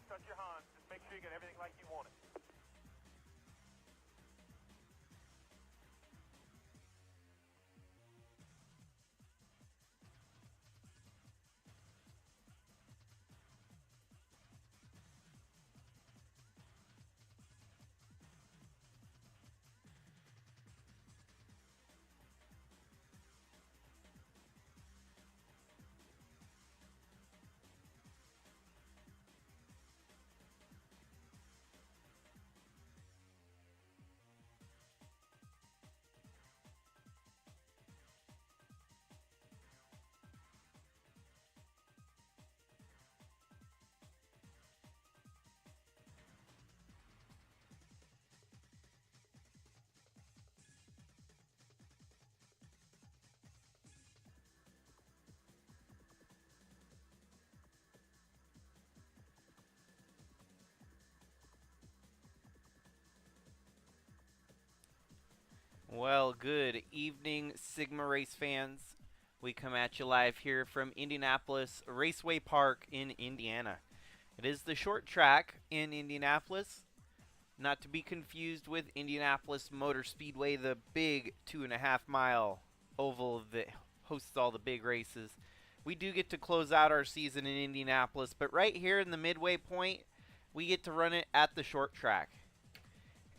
touch your Hans. Just make sure you get everything like you want it. Well, good evening, Sigma Race fans. We come at you live here from Indianapolis Raceway Park in Indiana. It is the short track in Indianapolis, not to be confused with Indianapolis Motor Speedway, the big 2.5-mile oval that hosts all the big races. We do get to close out our season in Indianapolis, but right here in the midway point, we get to run it at the short track.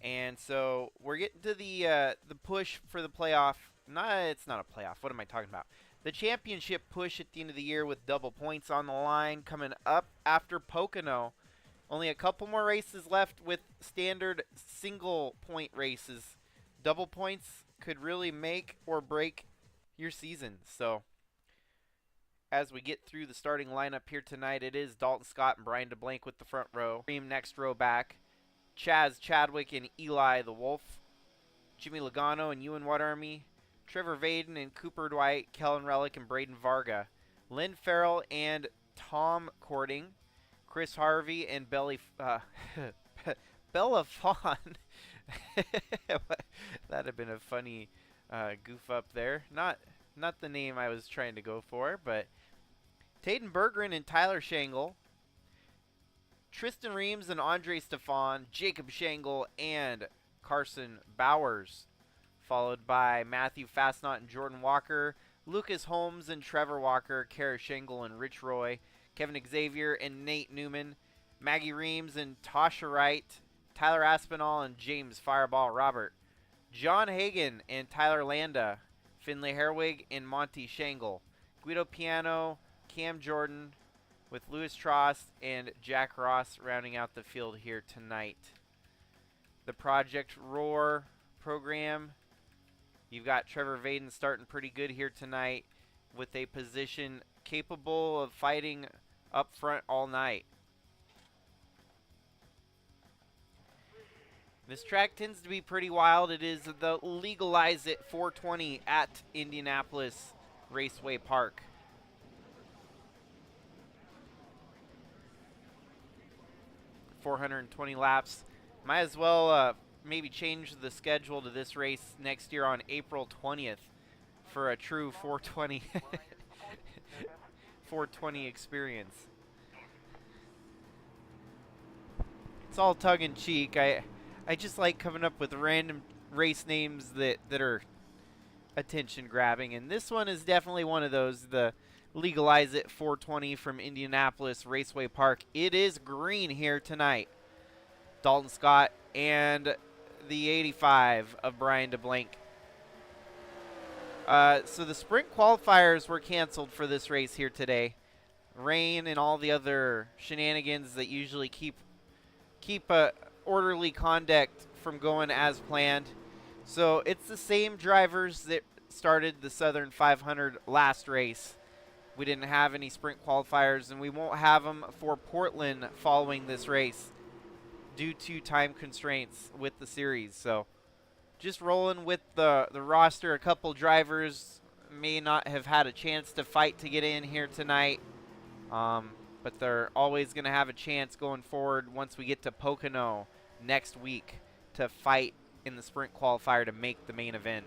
And so we're getting to the push for the playoff. It's not a playoff. What am I talking about? The championship push at the end of the year with double points on the line coming up after Pocono. Only a couple more races left with standard single point races. Double points could really make or break your season. So as we get through the starting lineup here tonight, it is Dalton Scott and Brian DeBlank with the front row. Reim next row back. Chaz Chadwick and Eli the Wolf, Jimmy Logano and Ewan Watermy, Trevor Vaden and Cooper Dwight, Kellen Relic and Braden Varga, Lynn Farrell and Tom Cording, Chris Harvey and Bella Fawn. That'd have been a funny goof up there. Not the name I was trying to go for, but Tayden Bergeron and Tyler Shangle, Tristan Reams and Andre Stefan, Jacob Shangle, and Carson Bowers, followed by Matthew Fastnot and Jordan Walker, Lucas Holmes and Trevor Walker, Kara Shangle and Rich Roy, Kevin Xavier and Nate Newman, Maggie Reams and Tasha Wright, Tyler Aspinall and James Fireball Robert, John Hagan and Tyler Landa, Finley Herwig and Monty Shangle, Guido Piano, Cam Jordan, with Louis Trost and Jack Ross rounding out the field here tonight. The Project Roar program, you've got Trevor Vaden starting pretty good here tonight with a position capable of fighting up front all night. This track tends to be pretty wild. It is the Legalize It 420 at Indianapolis Raceway Park. .420 laps. Might as well maybe change the schedule to this race next year on April 20th for a true 420 420 experience. It's all tongue-in-cheek. I just like coming up with random race names that are attention-grabbing, and this one is definitely one of those. The Legalize It 420 from Indianapolis Raceway Park. It is green here tonight. Dalton Scott and the 85 of Brian DeBlank. So the sprint qualifiers were canceled for this race here today. Rain and all the other shenanigans that usually keep orderly conduct from going as planned. So it's the same drivers that started the Southern 500 last race. We didn't have any sprint qualifiers, and we won't have them for Portland following this race due to time constraints with the series. So just rolling with the roster. A couple drivers may not have had a chance to fight to get in here tonight, but they're always going to have a chance going forward once we get to Pocono next week to fight in the sprint qualifier to make the main event.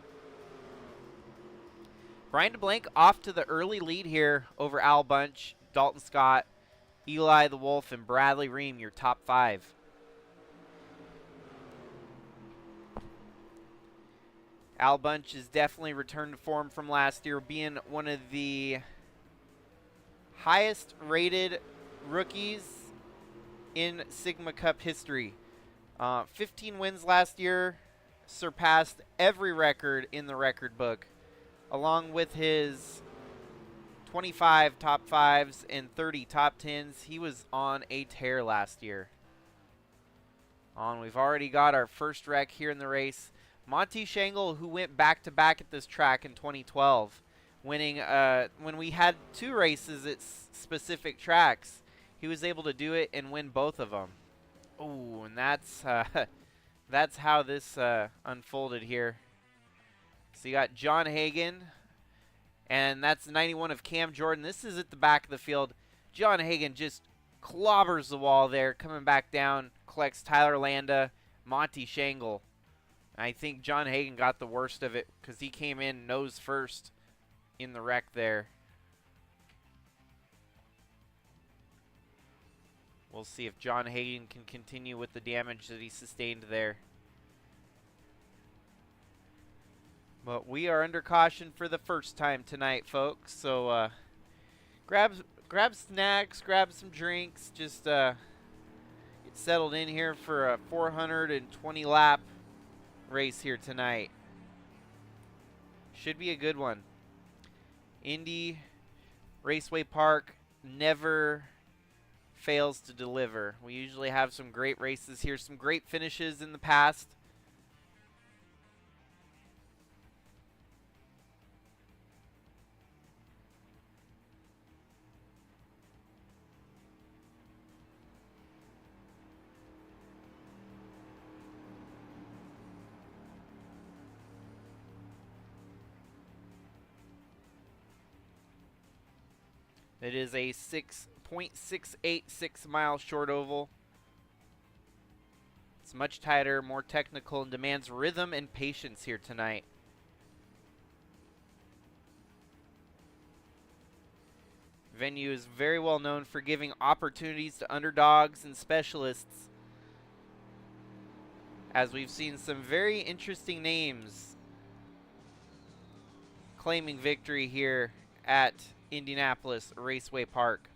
Brian DeBlank off to the early lead here over Al Bunch, Dalton Scott, Eli the Wolf and Bradley Reim, your top 5. Al Bunch is definitely returned to form from last year, being one of the highest rated rookies in Sigma Cup history. 15 wins last year, surpassed every record in the record book, along with his 25 top 5s and 30 top 10s. He was on a tear last year. We've already got our first wreck here in the race. Monty Shangle, who went back-to-back at this track in 2012, winning when we had 2 races at specific tracks. He was able to do it and win both of them. Ooh, and that's how this unfolded here. So you got John Hagan, and that's the 91 of Cam Jordan. This is at the back of the field. John Hagan just clobbers the wall there, coming back down, collects Tyler Landa, Monty Shangle. I think John Hagan got the worst of it because he came in nose first in the wreck there. We'll see if John Hagan can continue with the damage that he sustained there. But we are under caution for the first time tonight, folks. So grab snacks, grab some drinks, just get settled in here for a 420 lap race here tonight. Should be a good one. Indy Raceway Park never fails to deliver. We usually have some great races here, some great finishes in the past. It is a 6.686 mile short oval. It's much tighter, more technical, and demands rhythm and patience here tonight. Venue is very well known for giving opportunities to underdogs and specialists, as we've seen some very interesting names claiming victory here at Indianapolis Raceway Park.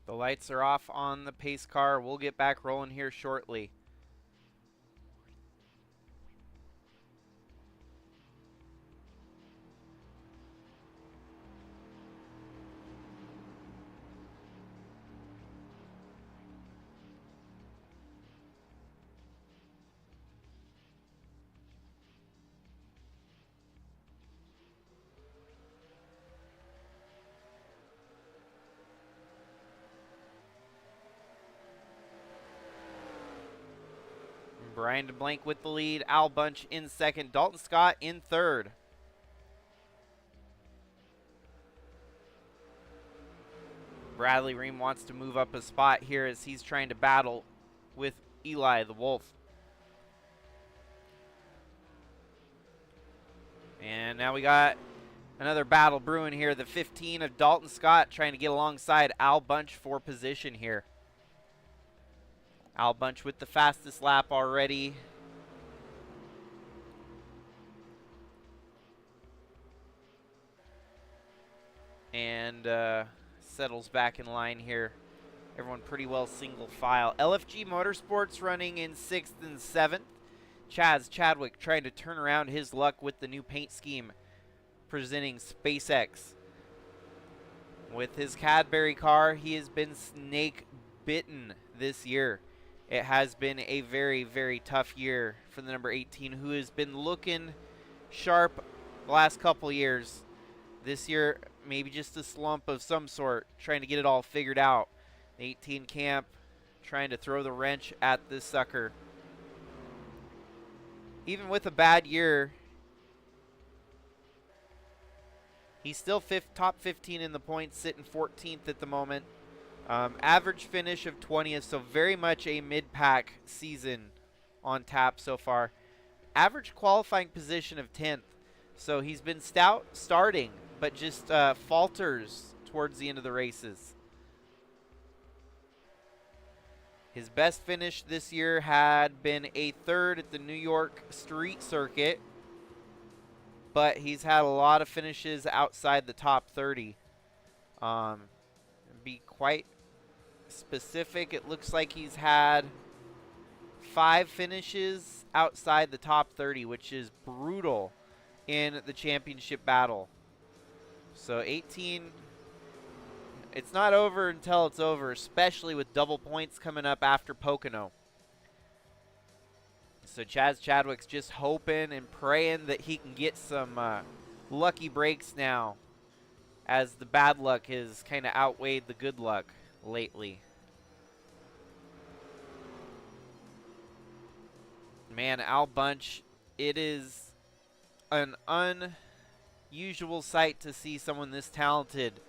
The lights are off on the pace car. We'll get back rolling here shortly. Brian DeBlank with the lead. Al Bunch in second. Dalton Scott in third. Bradley Reim wants to move up a spot here as he's trying to battle with Eli the Wolf. And now we got another battle brewing here. The 15 of Dalton Scott trying to get alongside Al Bunch for position here. Al Bunch with the fastest lap already. And settles back in line here. Everyone pretty well single file. LFG Motorsports running in 6th and 7th. Chaz Chadwick trying to turn around his luck with the new paint scheme presenting SpaceX. With his Cadbury car, he has been snake bitten this year. It has been a very, very tough year for the number 18, who has been looking sharp the last couple years. This year, maybe just a slump of some sort, trying to get it all figured out. The 18 camp trying to throw the wrench at this sucker. Even with a bad year, he's still top 15 in the points, sitting 14th at the moment. Average finish of 20th, so very much a mid-pack season on tap so far. Average qualifying position of 10th, so he's been stout starting, but just falters towards the end of the races. His best finish this year had been a third at the New York Street Circuit, but he's had a lot of finishes outside the top 30. Be quite specific, it looks like he's had 5 finishes outside the top 30, which is brutal in the championship battle. So 18, it's not over until it's over, especially with double points coming up after Pocono. So Chaz Chadwick's just hoping and praying that he can get some lucky breaks now, as the bad luck has kind of outweighed the good luck lately. Man, Al Bunch, it is an unusual sight to see someone this talented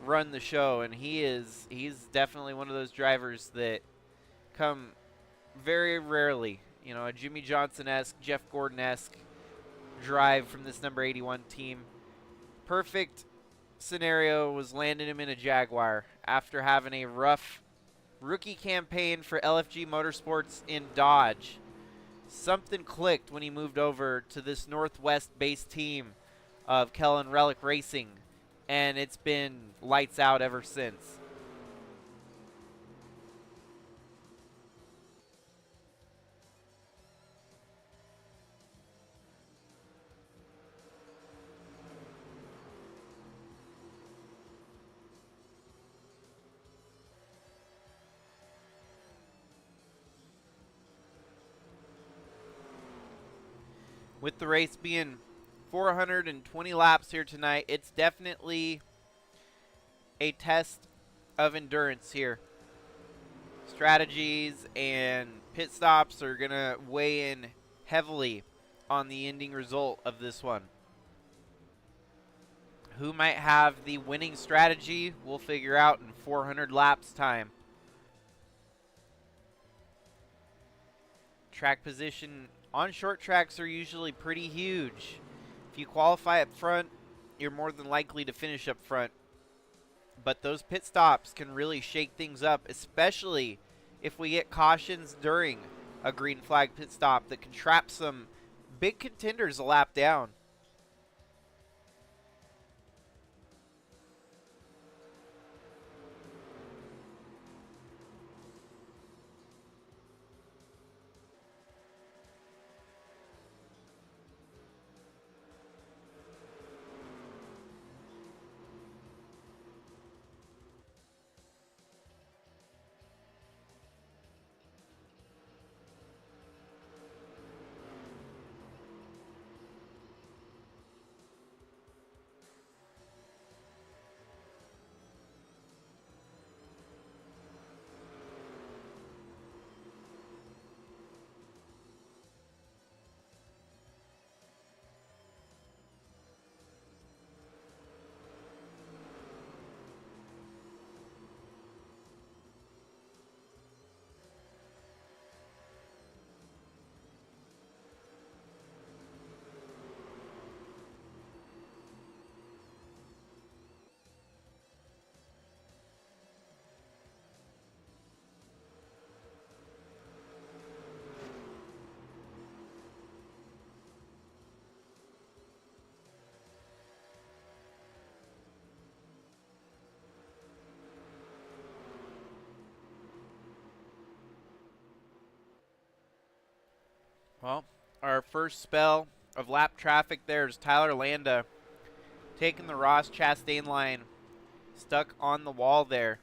run the show, and he's definitely one of those drivers that come very rarely. You know, a Jimmy Johnson-esque, Jeff Gordon-esque drive from this number 81 team. Perfect scenario was landing him in a Jaguar after having a rough rookie campaign for LFG Motorsports in Dodge. Something clicked when he moved over to this Northwest-based team of Kellen Relic Racing, and it's been lights out ever since. With the race being 420 laps here tonight, it's definitely a test of endurance here. Strategies and pit stops are going to weigh in heavily on the ending result of this one. Who might have the winning strategy, we'll figure out in 400 laps time. Track position on short tracks are usually pretty huge. If you qualify up front, you're more than likely to finish up front. But those pit stops can really shake things up, especially if we get cautions during a green flag pit stop that can trap some big contenders a lap down. Well, our first spell of lap traffic there is Tyler Landa taking the Ross Chastain line, stuck on the wall there.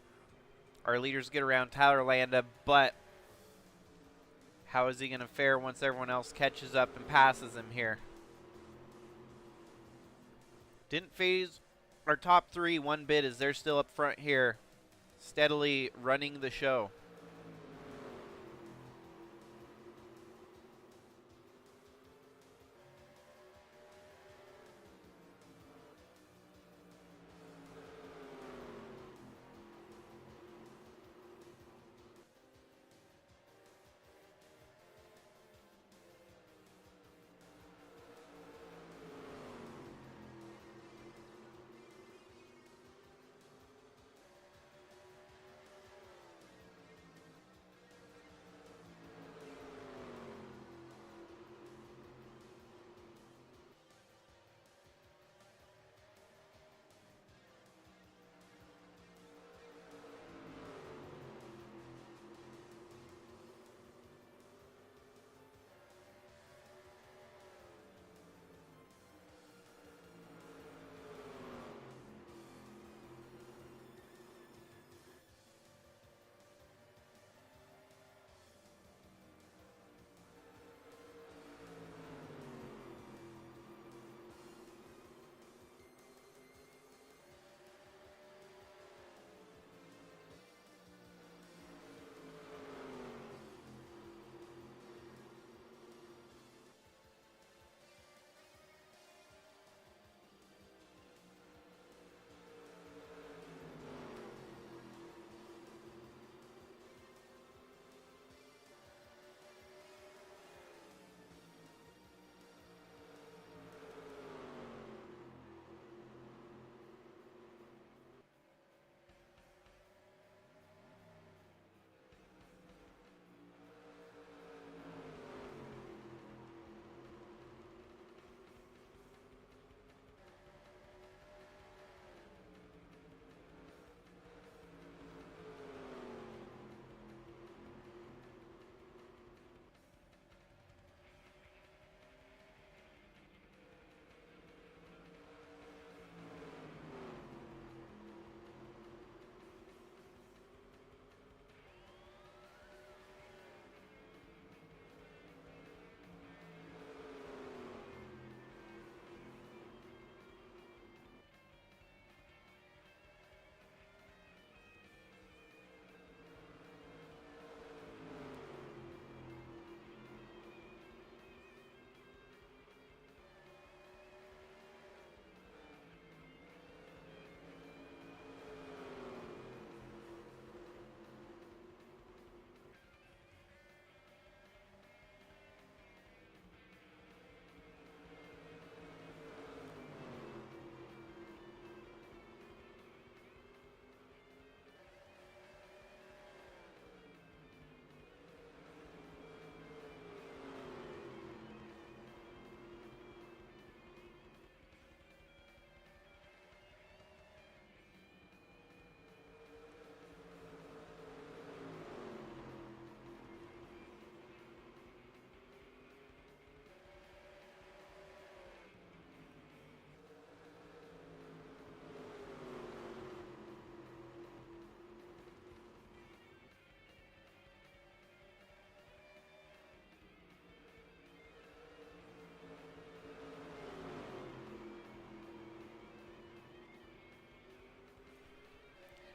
Our leaders get around Tyler Landa, but how is he going to fare once everyone else catches up and passes him here? Didn't phase our top three one bit as they're still up front here, steadily running the show.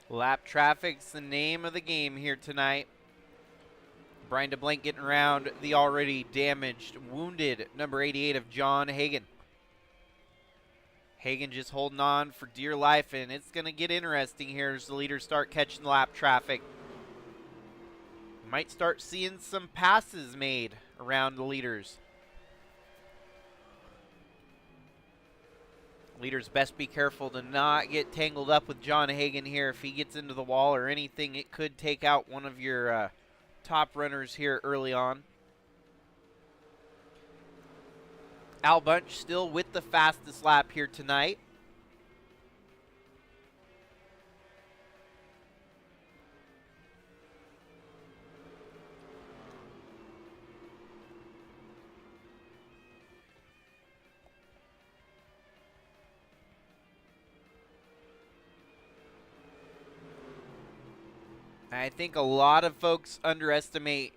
Lap traffic's the name of the game here tonight. Brian DeBlank getting around the already damaged, wounded number 88 of John Hagan. Hagan just holding on for dear life, and it's going to get interesting here as the leaders start catching the lap traffic. Might start seeing some passes made around the leaders. Leaders best be careful to not get tangled up with John Hagan here. If he gets into the wall or anything, it could take out one of your top runners here early on. Al Bunch still with the fastest lap here tonight. I think a lot of folks underestimate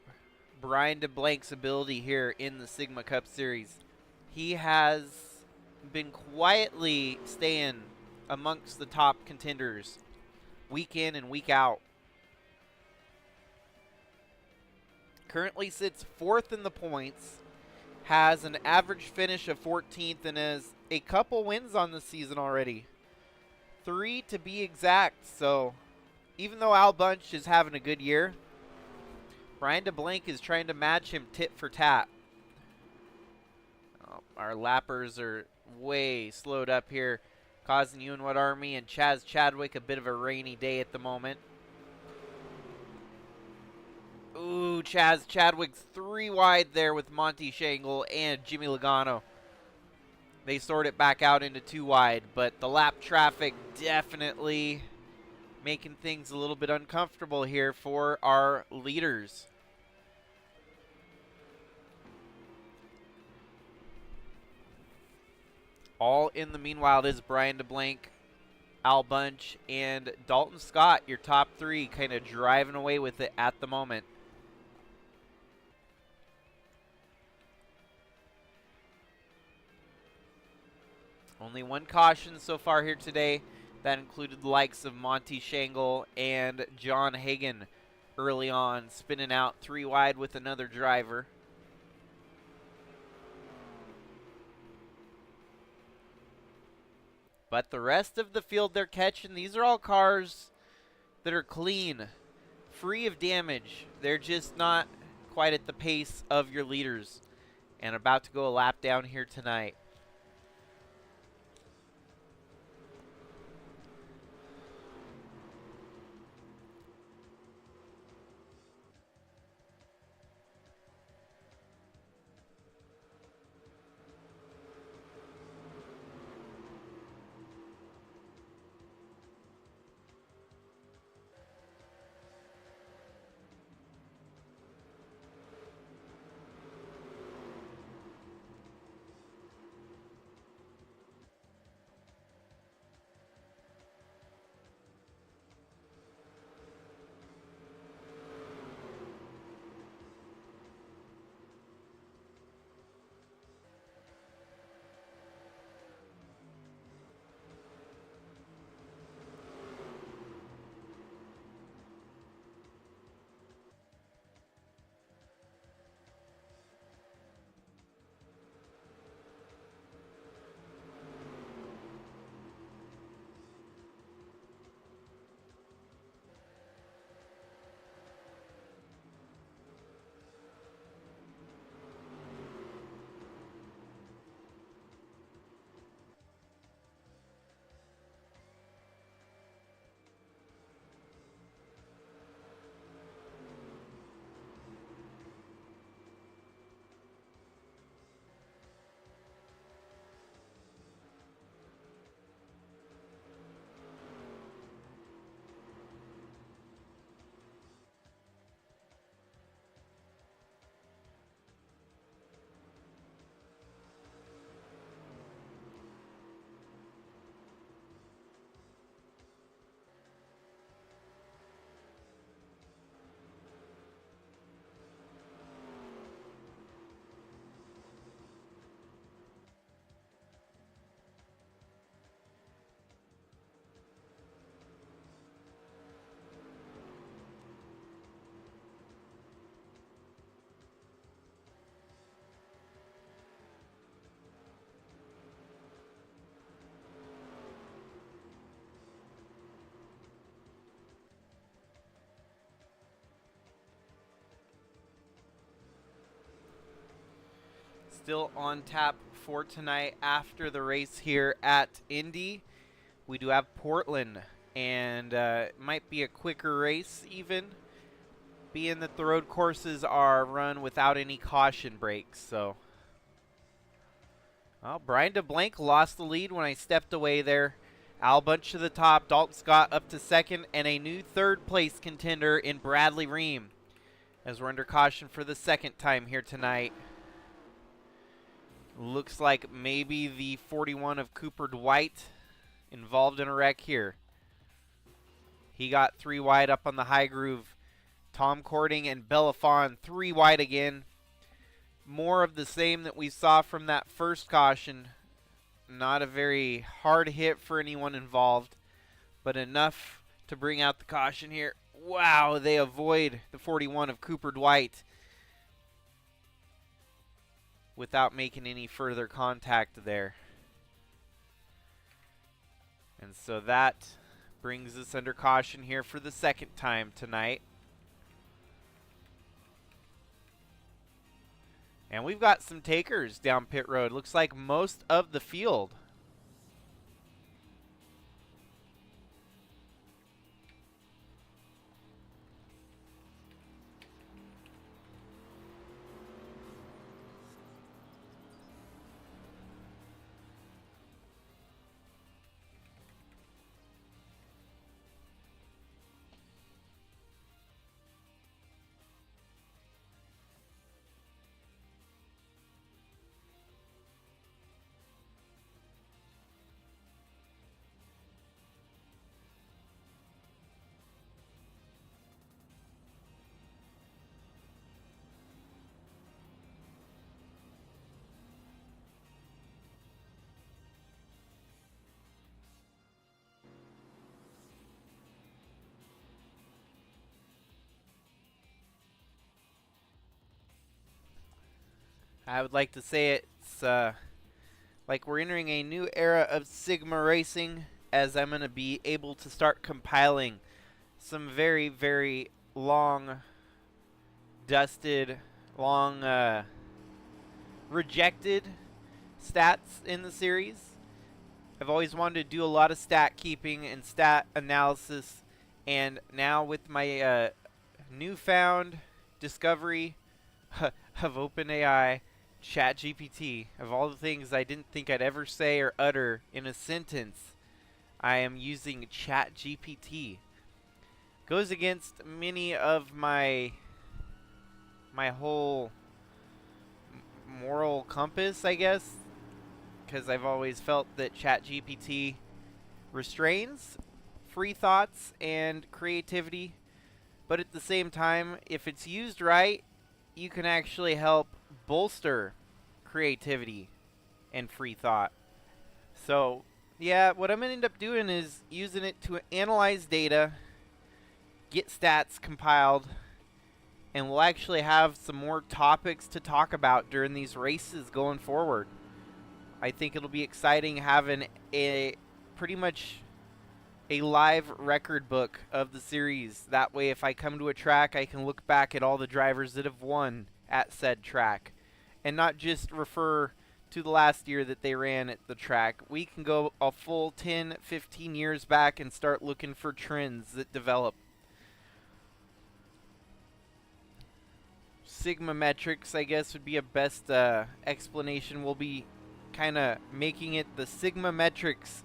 Brian DeBlank's ability here in the Sigma Cup Series. He has been quietly staying amongst the top contenders week in and week out. Currently sits 4th in the points, has an average finish of 14th, and has a couple wins on the season already. 3 to be exact. So even though Al Bunch is having a good year, Brian DeBlank is trying to match him tit for tat. Oh, our lappers are way slowed up here, causing Ewan Army and Chaz Chadwick a bit of a rainy day at the moment. Ooh, Chaz Chadwick's 3 wide there with Monty Shangle and Jimmy Logano. They sort it back out into 2 wide, but the lap traffic definitely making things a little bit uncomfortable here for our leaders. All in the meanwhile is Brian DeBlank, Al Bunch, and Dalton Scott, your top 3, kind of driving away with it at the moment. Only 1 caution so far here today. That included the likes of Monty Shangle and John Hagan early on, spinning out 3 wide with another driver. But the rest of the field they're catching, these are all cars that are clean, free of damage. They're just not quite at the pace of your leaders, and about to go a lap down here tonight. Still on tap for tonight after the race here at Indy. We do have Portland, and it might be a quicker race even, being that the road courses are run without any caution breaks. So, well, Brian DeBlank lost the lead when I stepped away there. Al Bunch to the top, Dalton Scott up to 2nd, and a new 3rd place contender in Bradley Reim, as we're under caution for the 2nd time here tonight. Looks like maybe the 41 of Cooper Dwight involved in a wreck here. He got 3 wide up on the high groove. Tom Cording and Bellafon 3 wide again. More of the same that we saw from that first caution. Not a very hard hit for anyone involved, but enough to bring out the caution here. Wow, they avoid the 41 of Cooper Dwight without making any further contact there. And so that brings us under caution here for the second time tonight. And we've got some takers down pit road. Looks like most of the field. I would like to say it's like we're entering a new era of Sigma racing, as I'm going to be able to start compiling some very, very long, dusted, long, rejected stats in the series. I've always wanted to do a lot of stat keeping and stat analysis, and now with my newfound discovery of OpenAI, ChatGPT, of all the things I didn't think I'd ever say or utter in a sentence, I am using ChatGPT. Goes against many of my whole moral compass, I guess, because I've always felt that ChatGPT restrains free thoughts and creativity, but at the same time, if it's used right, you can actually help bolster creativity and free thought. So, yeah, what I'm going to end up doing is using it to analyze data, get stats compiled, and we'll actually have some more topics to talk about during these races going forward. I think it'll be exciting having a pretty much a live record book of the series. That way, if I come to a track, I can look back at all the drivers that have won at said track and not just refer to the last year that they ran at the track. We can go a full 10, 15 years back and start looking for trends that develop. Sigma metrics, I guess, would be a best explanation. We'll be kind of making it the Sigma metrics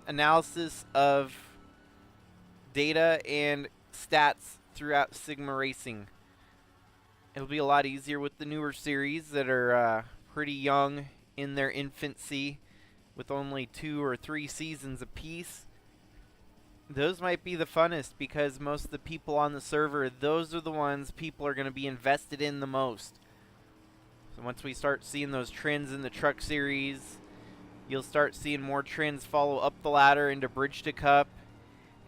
analysis of data and stats throughout Sigma racing. It'll be a lot easier with the newer series that are pretty young in their infancy with only 2 or 3 seasons apiece. Those might be the funnest because most of the people on the server, those are the ones people are going to be invested in the most. So once we start seeing those trends in the truck series, you'll start seeing more trends follow up the ladder into Bridge to Cup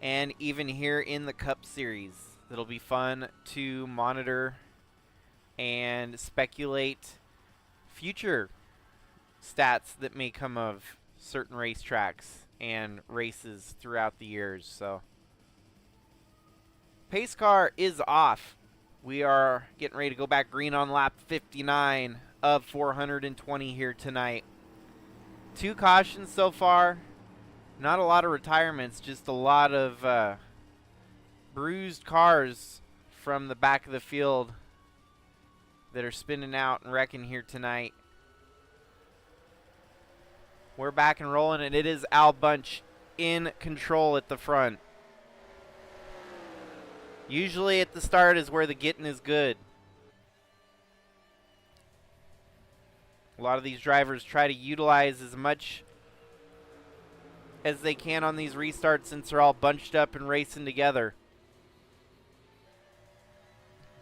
and even here in the Cup series. It'll be fun to monitor and speculate future stats that may come of certain racetracks and races throughout the years. So pace car is off. We are getting ready to go back green on lap 59 of 420 here tonight. 2 cautions so far. Not a lot of retirements, just a lot of bruised cars from the back of the field that are spinning out and wrecking here tonight. We're back and rolling, and it is Al Bunch in control at the front. Usually at the start is where the getting is good. A lot of these drivers try to utilize as much as they can on these restarts since they're all bunched up and racing together.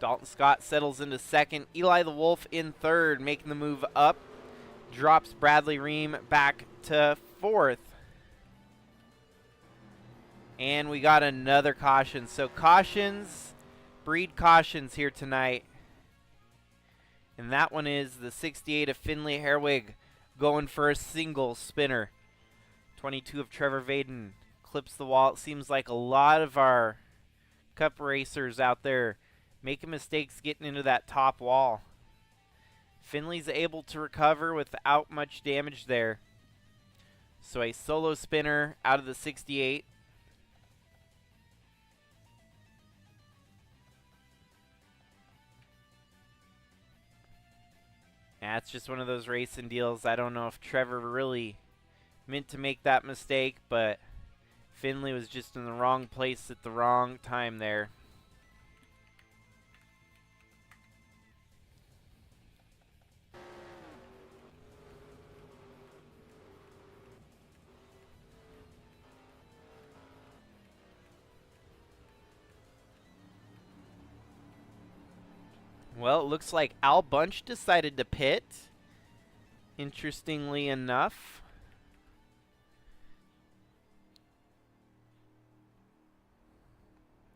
Dalton Scott settles into second. Eli the Wolf in third, making the move up. Drops Bradley Reim back to fourth. And we got another caution. So cautions breed cautions here tonight. And that one is the 68 of Finley Herwig going for a single spinner. 22 of Trevor Vaden clips the wall. It seems like a lot of our Cup racers out there making mistakes getting into that top wall. Finley's able to recover without much damage there. So a solo spinner out of the 68. That's just one of those racing deals. I don't know if Trevor really meant to make that mistake, but Finley was just in the wrong place at the wrong time there. Well, it looks like Al Bunch decided to pit, interestingly enough.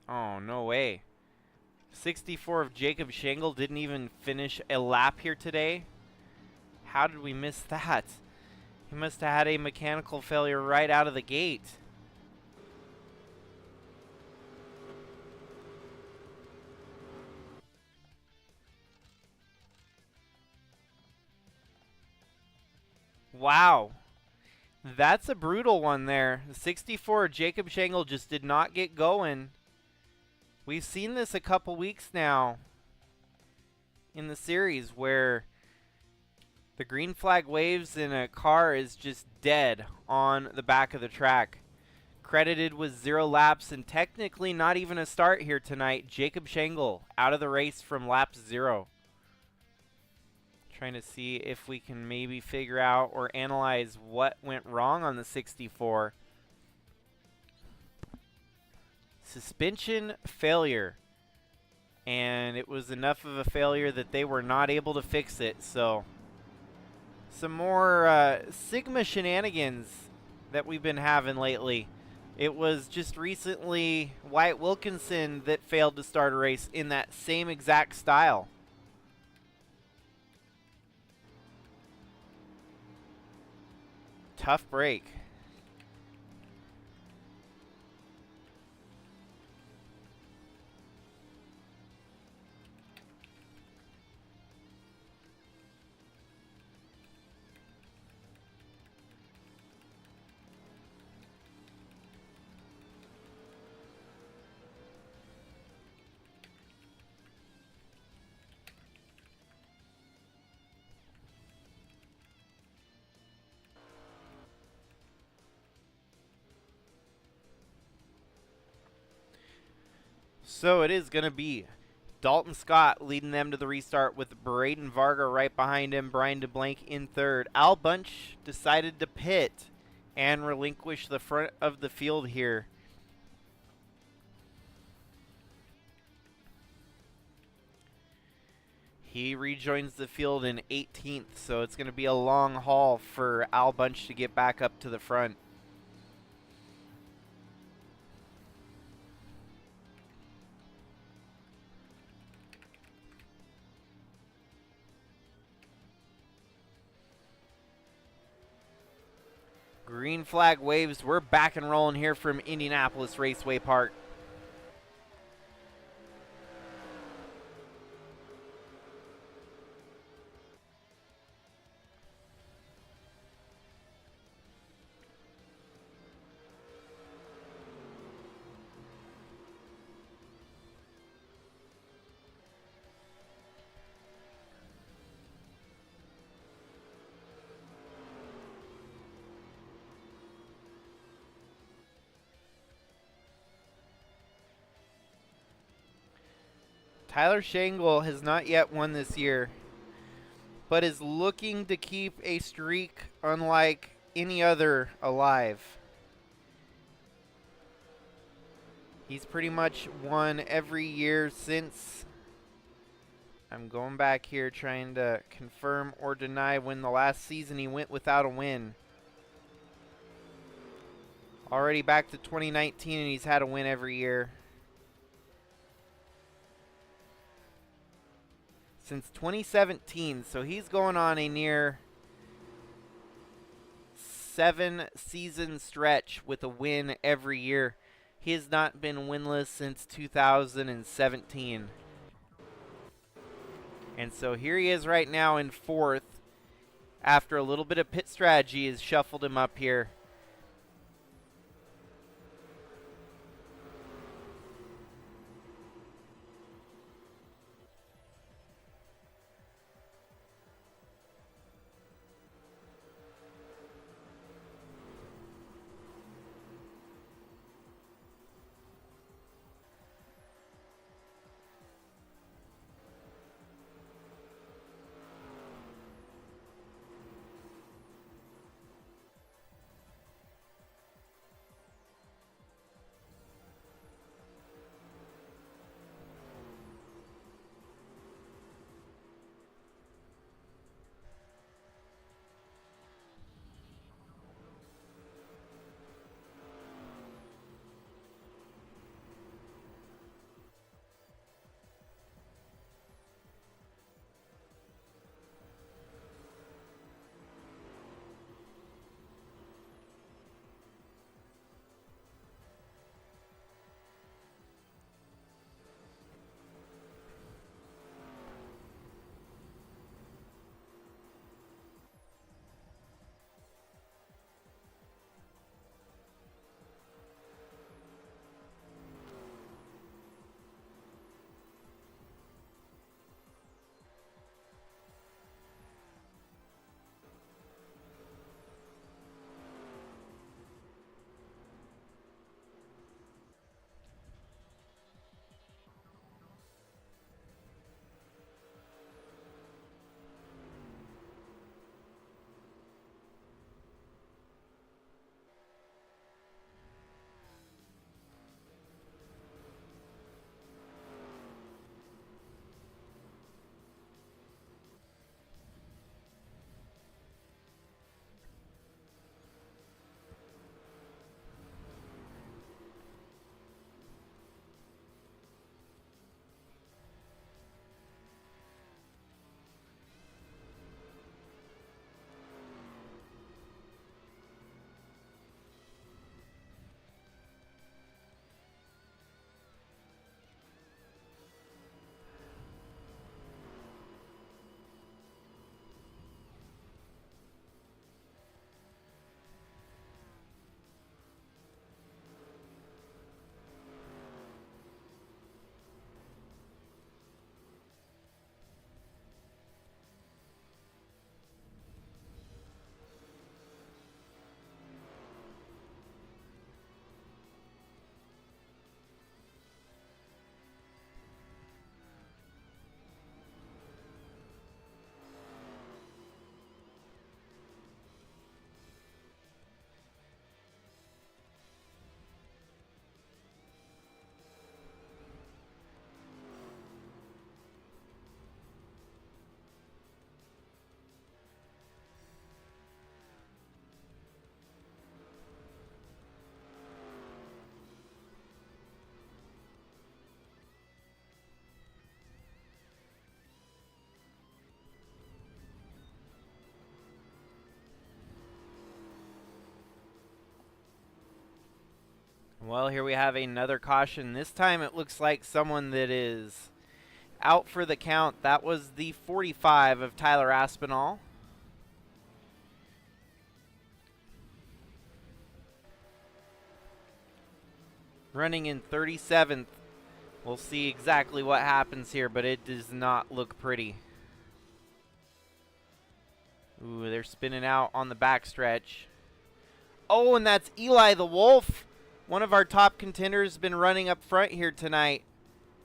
Oh, no way. 64 of Jacob Schenkel didn't even finish a lap here today. How did we miss that? He must have had a mechanical failure right out of the gate. Wow. That's a brutal one there. 64, Jacob Schenkel just did not get going. We've seen this a couple weeks now in the series where the green flag waves in a car is just dead on the back of the track. Credited with 0 laps and technically not even a start here tonight. Jacob Schenkel out of the race from lap 0. Trying to see if we can maybe figure out or analyze what went wrong on the 64. Suspension failure. And it was enough of a failure that they were not able to fix it. So some more Sigma shenanigans that we've been having lately. It was just recently Wyatt Wilkinson that failed to start a race in that same exact style. Tough break. So it is going to be Dalton Scott leading them to the restart with Braden Varga right behind him, Brian DeBlanc in third. Al Bunch decided to pit and relinquish the front of the field here. He rejoins the field in 18th, so it's going to be a long haul for Al Bunch to get back up to the front. Green flag waves. We're back and rolling here from Indianapolis Raceway Park. Tyler Schenkel has not yet won this year, but is looking to keep a streak unlike any other alive. He's pretty much won every year since. I'm going back here trying to confirm or deny when the last season he went without a win. Already back to 2019 and he's had a win every year. Since 2017, so he's going on a near 7-season stretch with a win every year. He has not been winless since 2017. And so here he is right now in 4th. After a little bit of pit strategy has shuffled him up here. Well, here we have another caution. This time it looks like someone that is out for the count. That was the 45 of Tyler Aspinall. Running in 37th. We'll see exactly what happens here, but it does not look pretty. Ooh, they're spinning out on the backstretch. Oh, and that's Eli the Wolf. One of our top contenders has been running up front here tonight.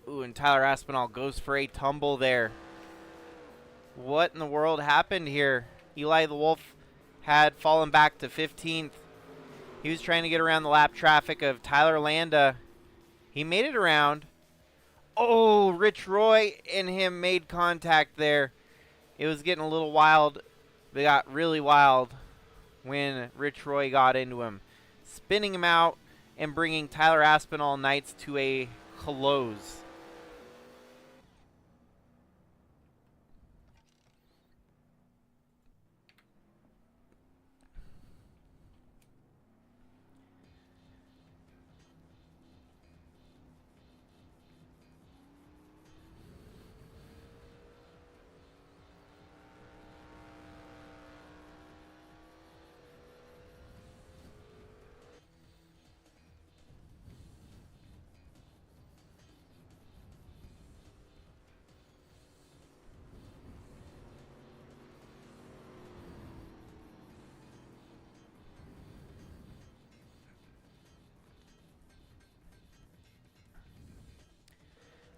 Ooh, and Tyler Aspinall goes for a tumble there. What in the world happened here? Eli the Wolf had fallen back to 15th. He was trying to get around the lap traffic of Tyler Landa. He made it around. Oh, Rich Roy and him made contact there. It was getting a little wild. They got really wild when Rich Roy got into him, spinning him out and bringing Tyler Aspinall Knights to a close.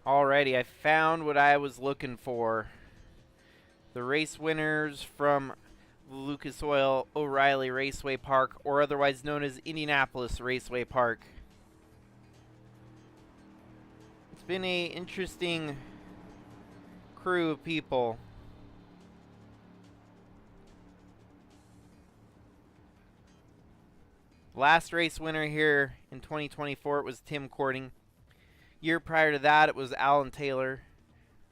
Alrighty, I found what I was looking for. The race winners from Lucas Oil O'Reilly Raceway Park, or otherwise known as Indianapolis Raceway Park. It's been an interesting crew of people. Last race winner here in 2024, it was Tim Cording. Year prior to that, it was Alan Taylor.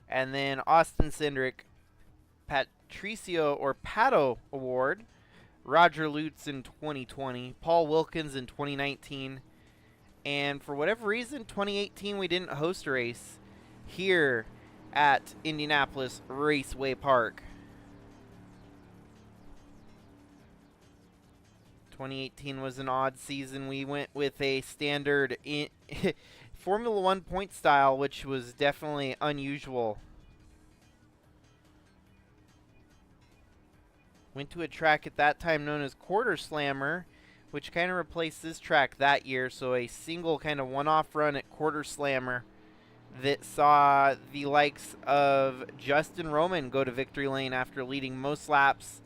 And then Austin Cindric, Patricio or Pato Award, Roger Lutz in 2020, Paul Wilkins in 2019, and for whatever reason, 2018 we didn't host a race here at Indianapolis Raceway Park. 2018 was an odd season. We went with a standard Formula One point style, which was definitely unusual. Went to a track at that time known as Quarter Slammer, which kind of replaced this track that year. So a single kind of one-off run at Quarter Slammer that saw the likes of Justin Roman go to victory lane after leading most laps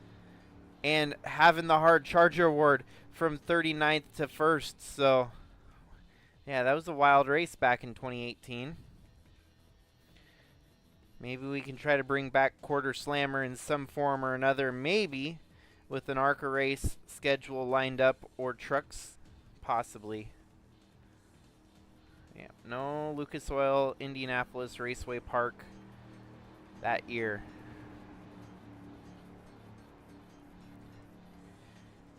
and having the hard charger award from 39th to 1st. So yeah, that was a wild race back in 2018. Maybe we can try to bring back Quarter Slammer in some form or another, maybe with an ARCA race schedule lined up, or trucks, possibly. Yeah, no Lucas Oil Indianapolis Raceway Park that year.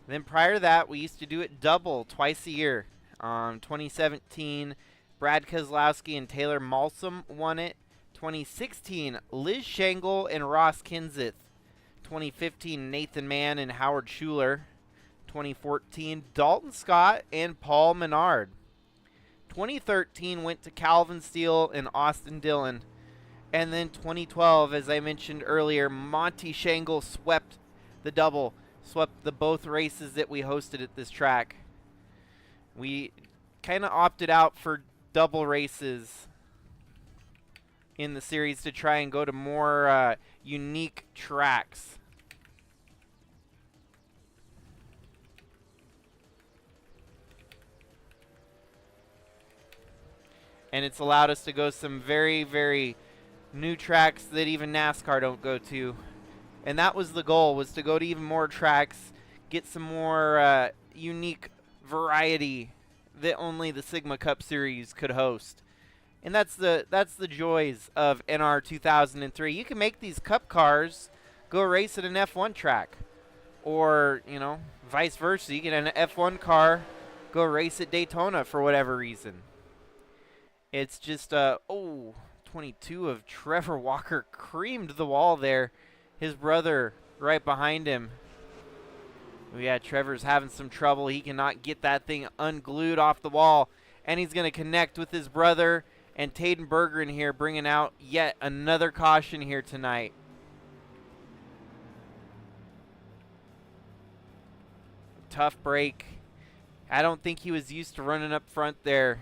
Then prior to that, we used to do it double, twice a year. 2017, Brad Keselowski and Taylor Malsom won it. 2016, Liz Shangle and Ross Kinseth. 2015, Nathan Mann and Howard Schuler. 2014, Dalton Scott and Paul Menard. 2013 went to Calvin Steele and Austin Dillon. And then 2012, as I mentioned earlier, Monty Shangle swept the double, swept the both races that we hosted at this track. We kind of opted out for double races in the series to try and go to more unique tracks. And it's allowed us to go some very, very new tracks that even NASCAR don't go to. And that was the goal, was to go to even more tracks, get some more unique variety that only the Sigma Cup Series could host. And that's the joys of NR2003. You can make these Cup cars go race at an F1 track, or vice versa. You get an F1 car go race at Daytona for whatever reason. It's just 22 of Trevor Walker creamed the wall there. His brother right behind him. Yeah, Trevor's having some trouble. He cannot get that thing unglued off the wall, and he's going to connect with his brother. And Taden Bergeron here bringing out yet another caution here tonight. Tough break. I don't think he was used to running up front there.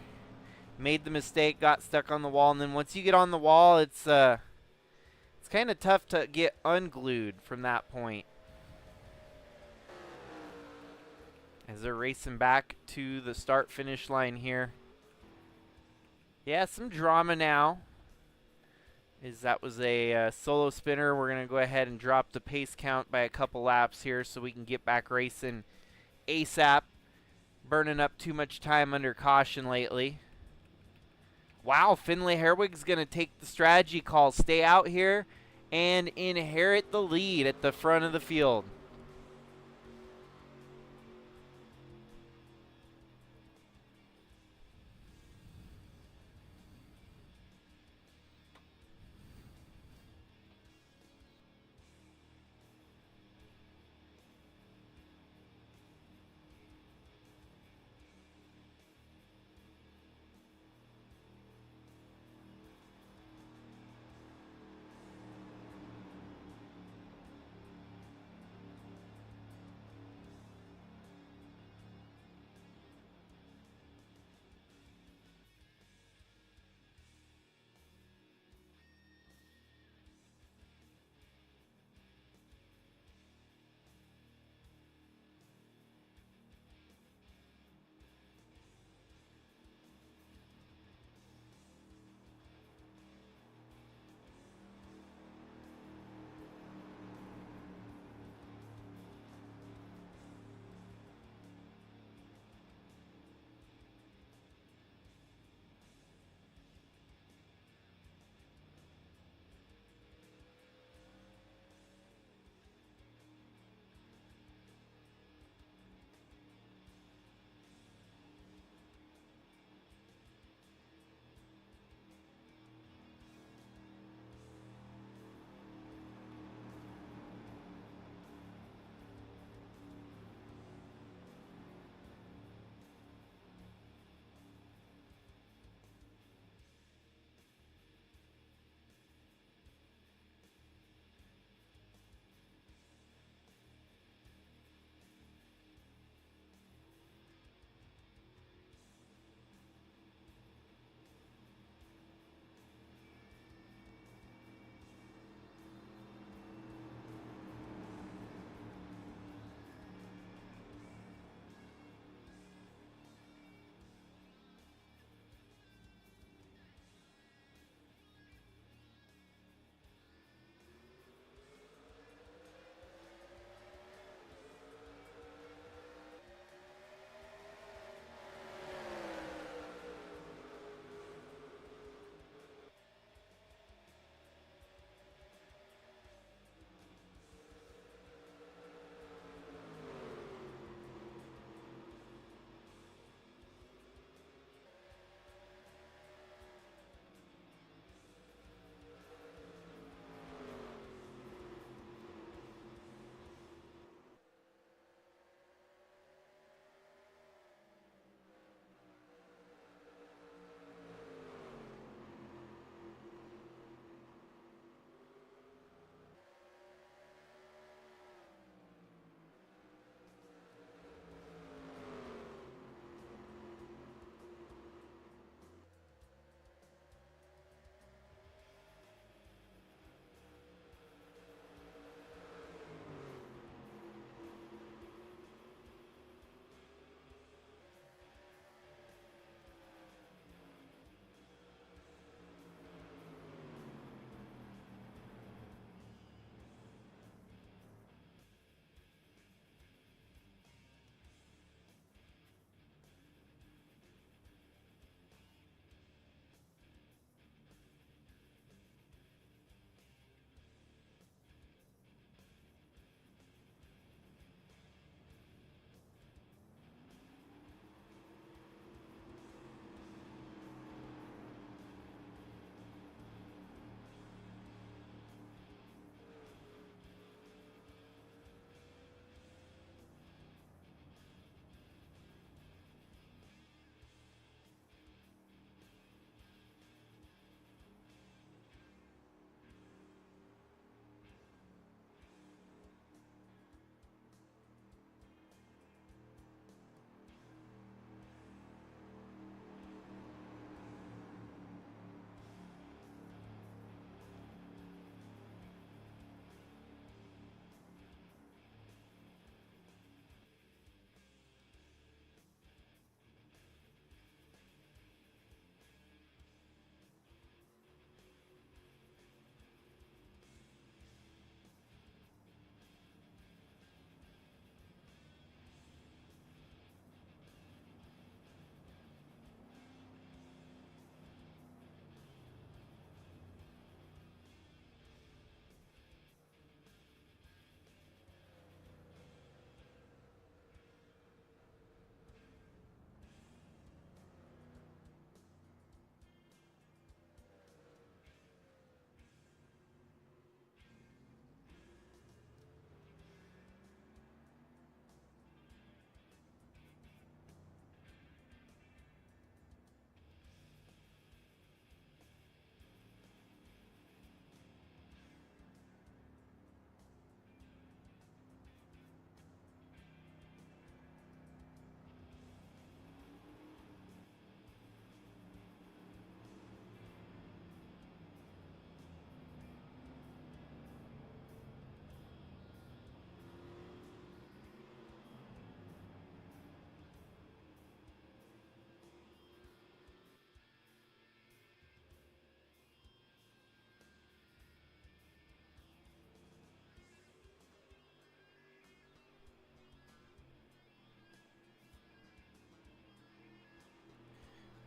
Made the mistake, got stuck on the wall, and then once you get on the wall, it's kind of tough to get unglued from that point. As they're racing back to the start-finish line here. Yeah, some drama now. That was a solo spinner. We're going to go ahead and drop the pace count by a couple laps here so we can get back racing ASAP. Burning up too much time under caution lately. Wow, Finlay Herwig's going to take the strategy call. Stay out here and inherit the lead at the front of the field.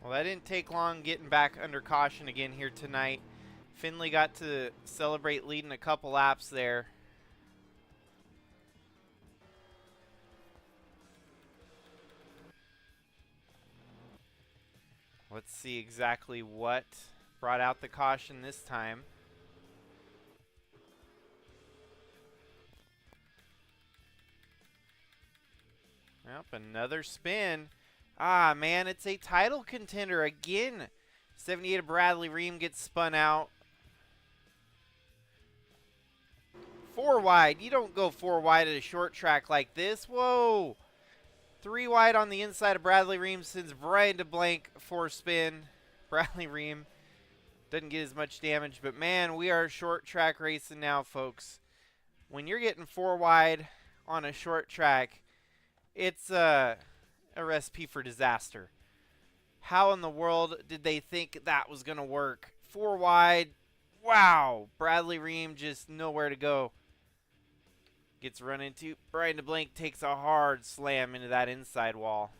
Well, that didn't take long getting back under caution again here tonight. Finley got to celebrate leading a couple laps there. Let's see exactly what brought out the caution this time. Yep, another spin. Ah, man, it's a title contender again. 78 of Bradley Reim gets spun out. 4 wide. You don't go 4 wide at a short track like this. Whoa. 3 wide on the inside of Bradley Reim sends Brian DeBlank for spin. Bradley Reim doesn't get as much damage, but man, we are short track racing now, folks. When you're getting 4 wide on a short track, it's a recipe for disaster. How in the world did they think that was going to work? 4 wide. Wow. Bradley Reim just nowhere to go. Gets run into. Brian DeBlank takes a hard slam into that inside wall.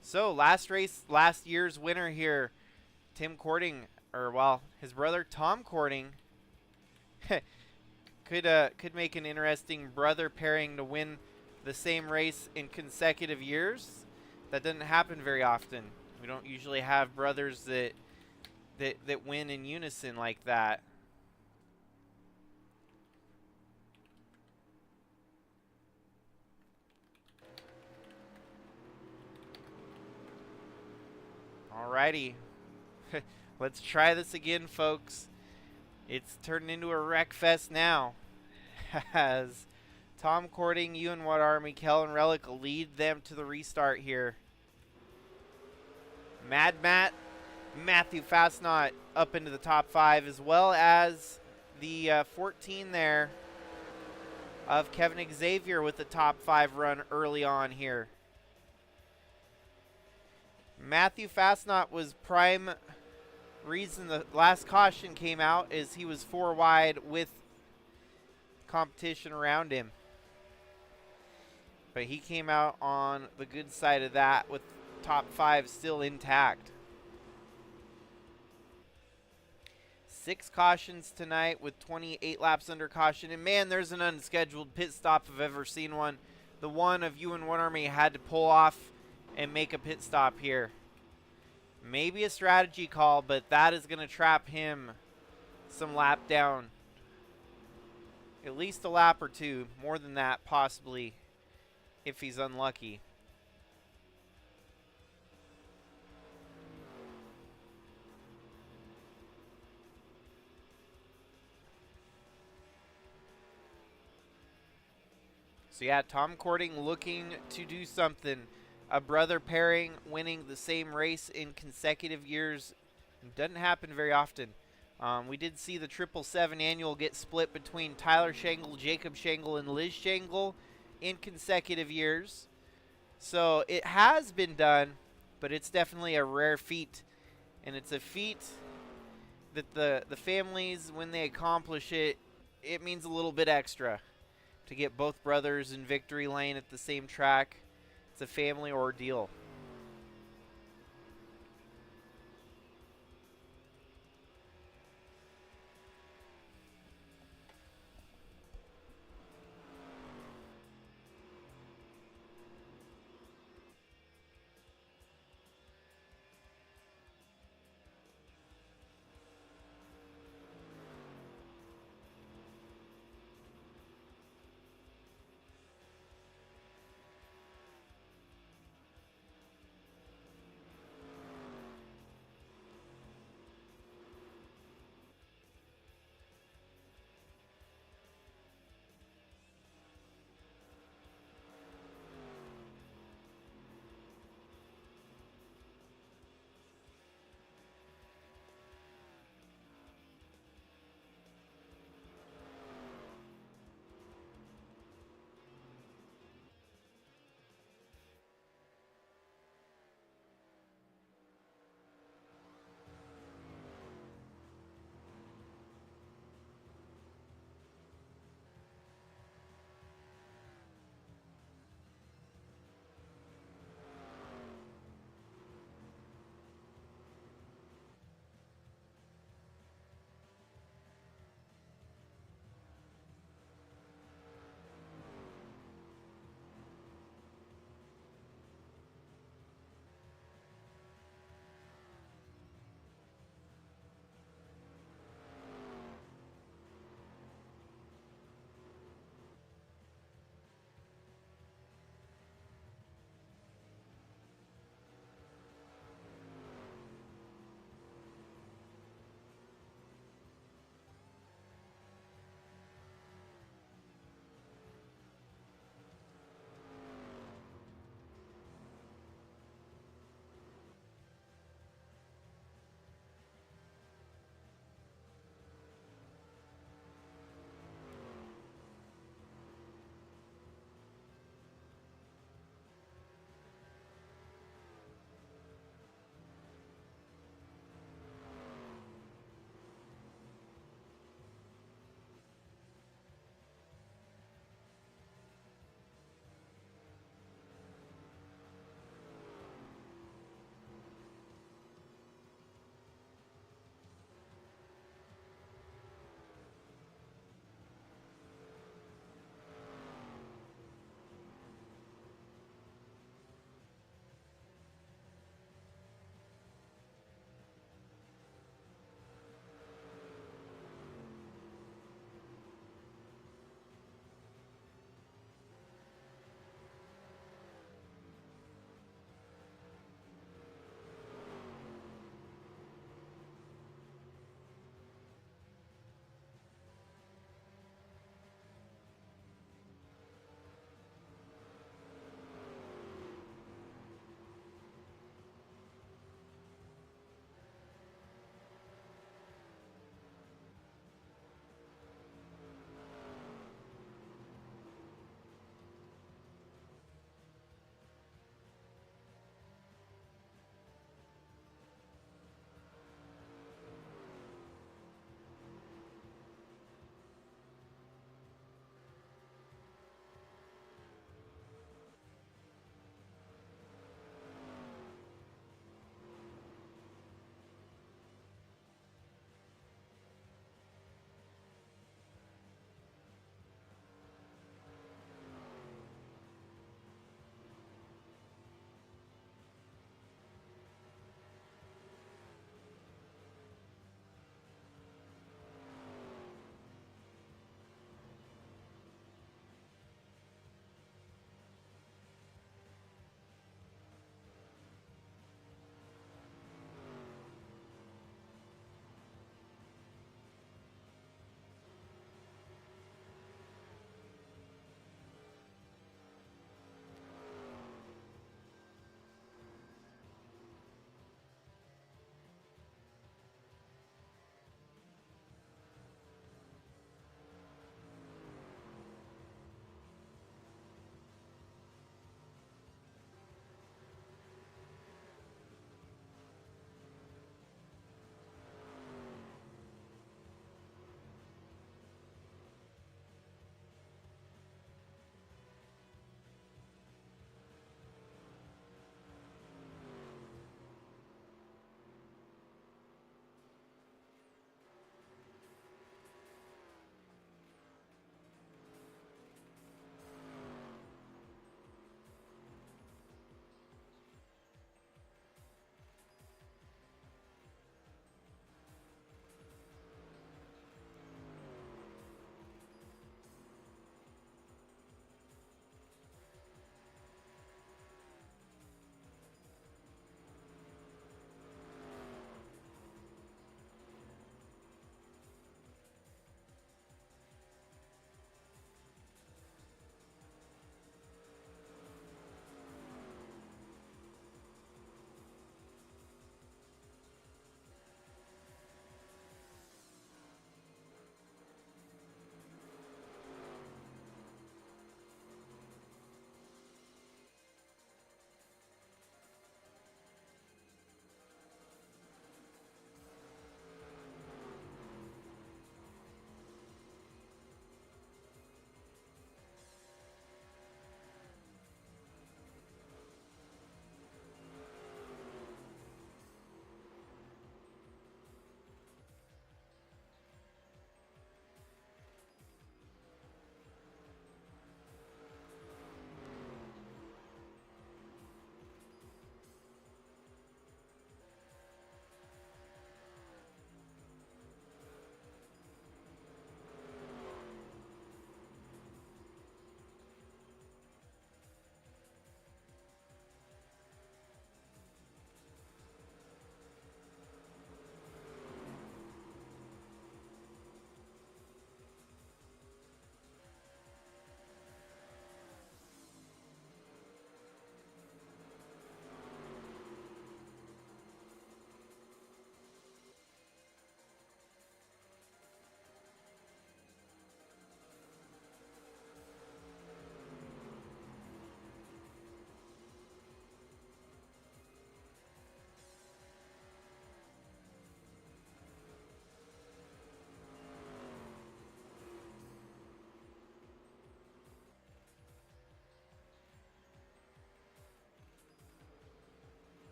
So, last race, last year's winner here, Tim Courting, or well, his brother Tom Courting, could make an interesting brother pairing to win the same race in consecutive years. That doesn't happen very often. We don't usually have brothers that win in unison like that. Alrighty. Let's try this again, folks. It's turned into a wreck fest now. As Tom Courting, Ewan Wadar, Kellen Relic lead them to the restart here. Mad Matt, Matthew Fastnot up into the top 5, as well as the 14 there of Kevin Xavier with the top 5 run early on here. Matthew Fastnot was prime reason the last caution came out, is he was 4 wide with competition around him. But he came out on the good side of that with top 5 still intact. 6 cautions tonight with 28 laps under caution. And man, there's an unscheduled pit stop if I've ever seen one. The one of you and One Army had to pull off and make a pit stop here. Maybe a strategy call, but that is going to trap him some lap down. At least a lap or 2. More than that, possibly, if he's unlucky. So yeah, Tom Courting looking to do something. A brother pairing winning the same race in consecutive years doesn't happen very often. We did see the 777 annual get split between Tyler Shangle, Jacob Shangle, and Liz Shangle in consecutive years. So it has been done, but it's definitely a rare feat. And it's a feat that the families, when they accomplish it, it means a little bit extra. To get both brothers in victory lane at the same track, it's a family ordeal.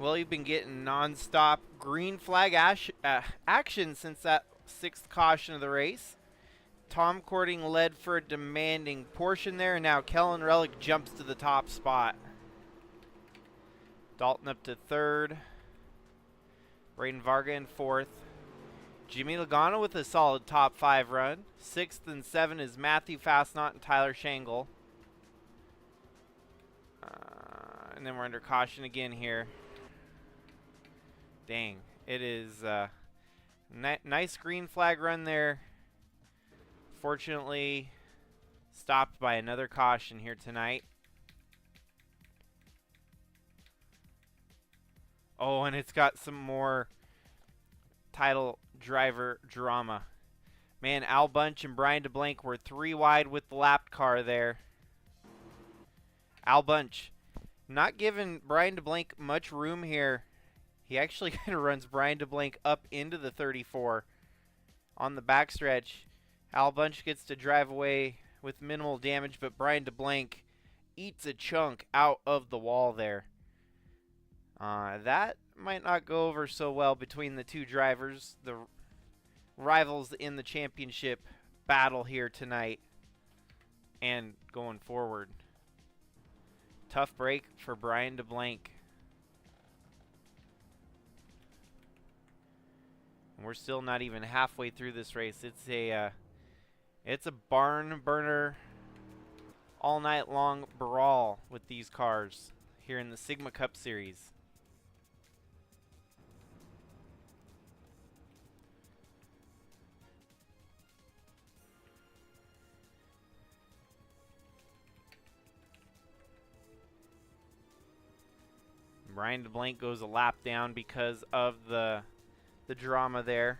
Well, you've been getting non-stop green flag action since that 6th caution of the race. Tom Cording led for a demanding portion there, and now Kellen Relic jumps to the top spot. Dalton up to 3rd. Braden Varga in 4th. Jimmy Logano with a solid top 5 run. 6th and 7th is Matthew Fastnot and Tyler Shangle. And then we're under caution again here. Dang, it is nice green flag run there. Fortunately, stopped by another caution here tonight. Oh, and it's got some more title driver drama. Man, Al Bunch and Brian DeBlank were 3 wide with the lapped car there. Al Bunch not giving Brian DeBlank much room here. He actually kind of runs Brian DeBlank up into the 34 on the backstretch. Al Bunch gets to drive away with minimal damage, but Brian DeBlank eats a chunk out of the wall there. That might not go over so well between the two drivers, the rivals in the championship battle here tonight and going forward. Tough break for Brian DeBlank. We're still not even halfway through this race. It's a barn burner all night long brawl with these cars here in the Sigma Cup Series. Brian DeBlank goes a lap down because of the drama there.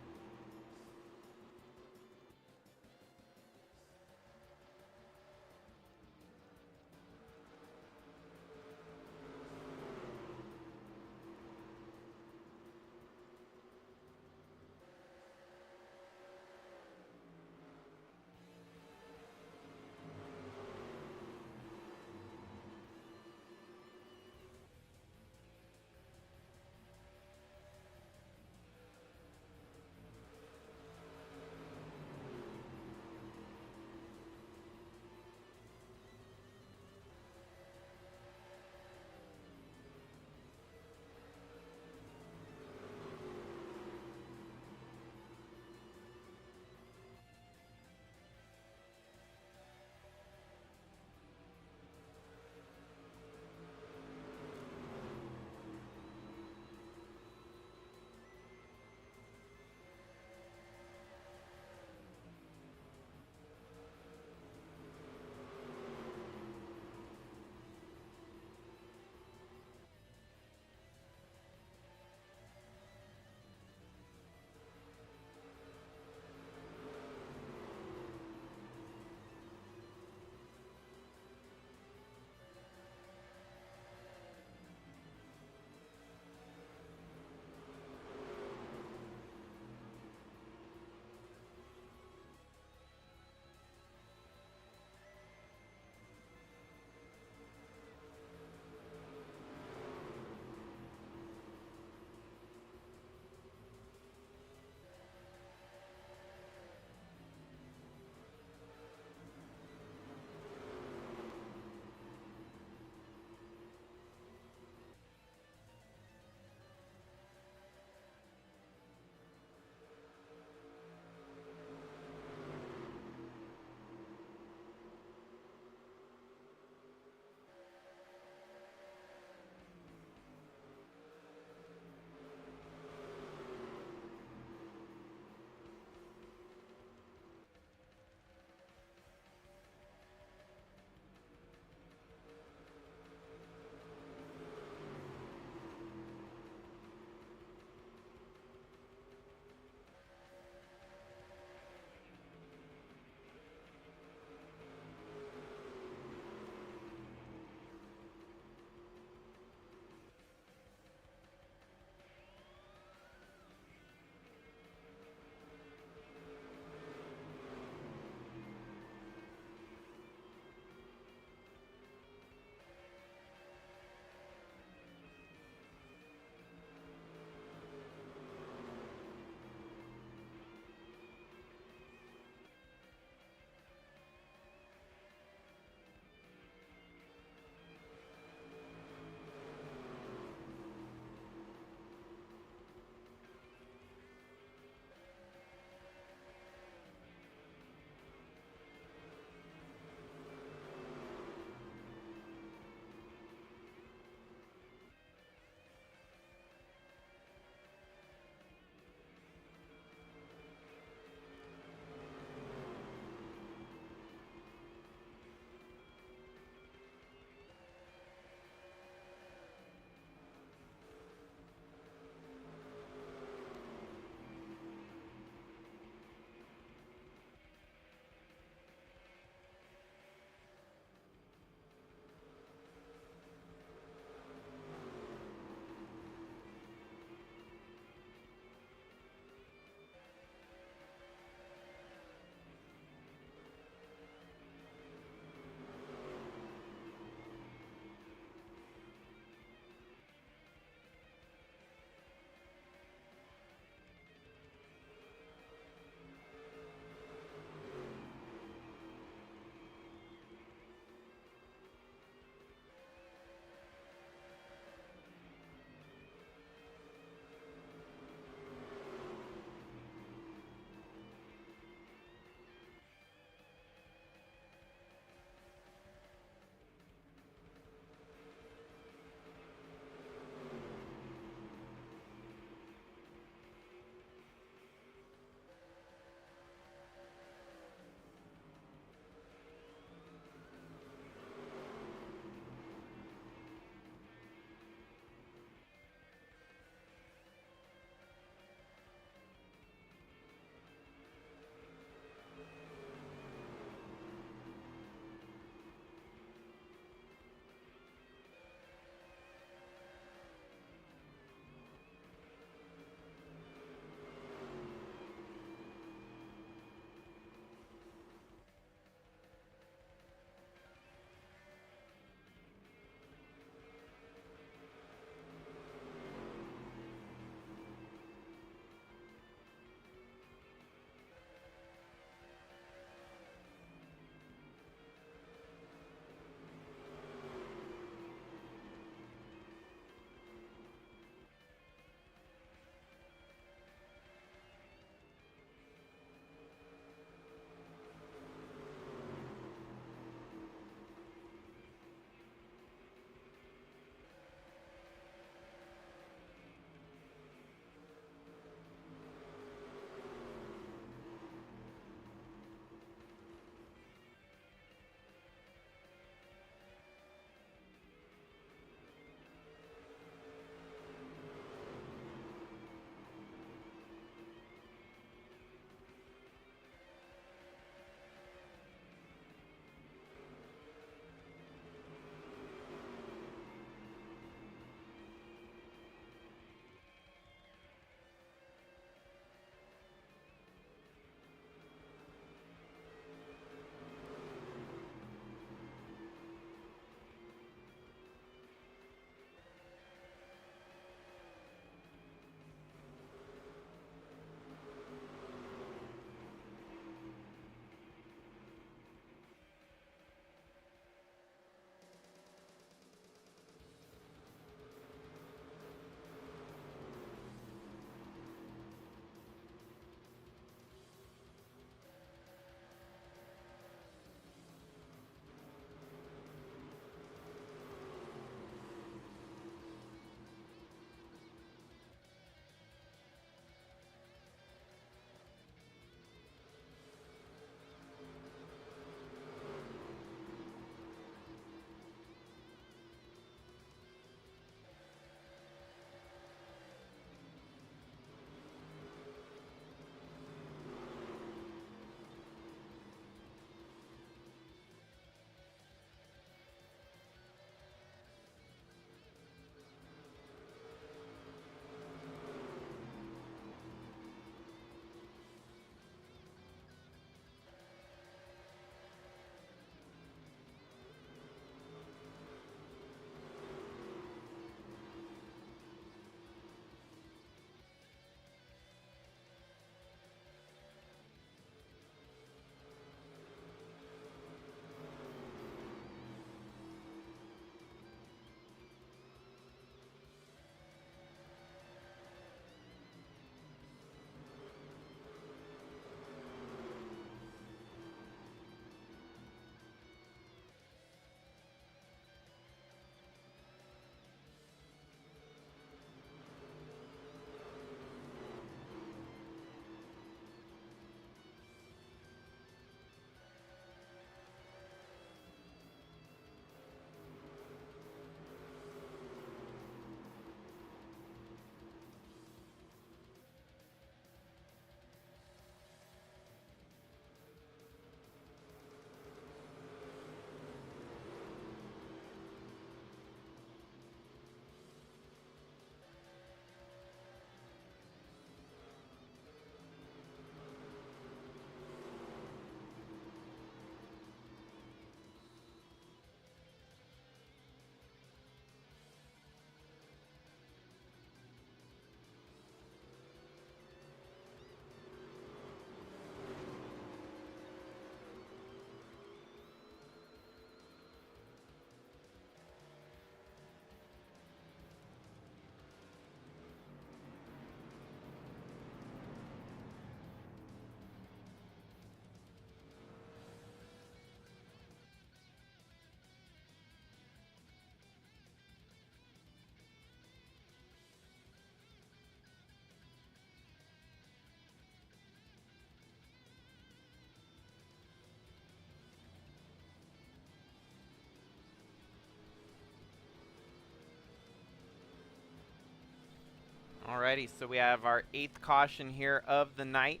Alrighty, so we have our 8th caution here of the night.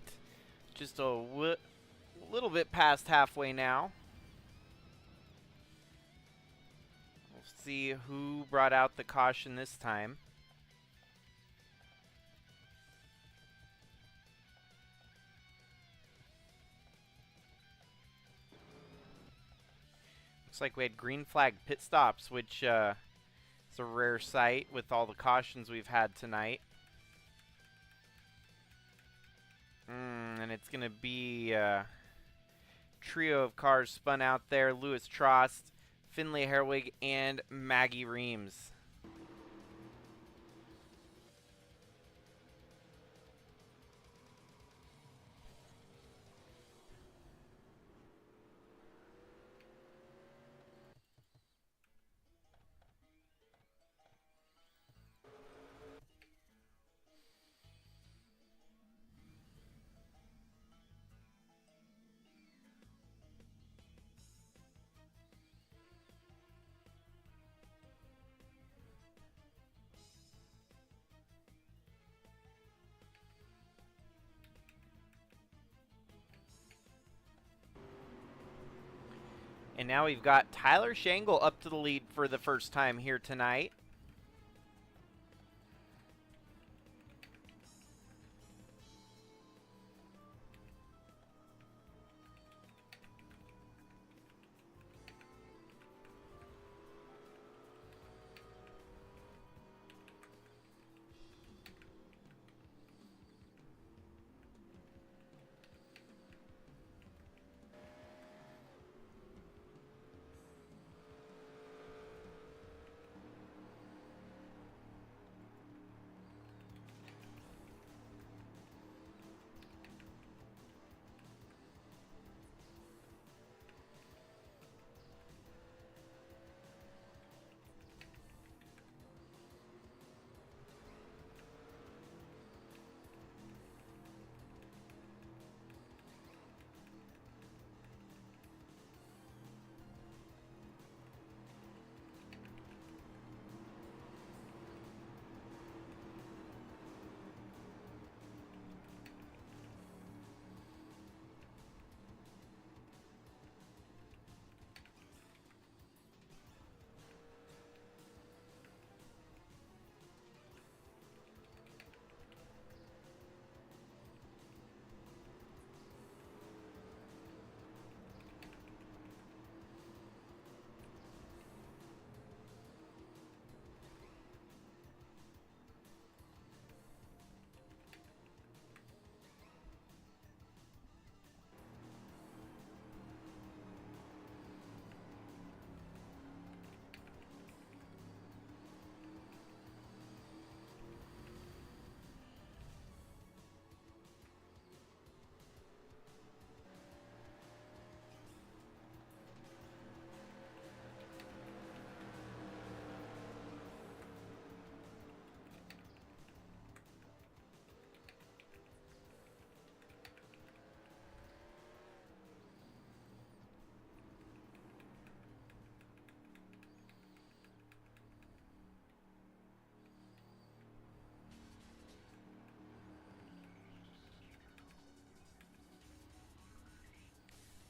Just a little bit past halfway now. We'll see who brought out the caution this time. Looks like we had green flag pit stops, which is a rare sight with all the cautions we've had tonight. And it's going to be a trio of cars spun out there. Lewis Trost, Finlay Herwig, and Maggie Reams. And now we've got Tyler Shangle up to the lead for the first time here tonight.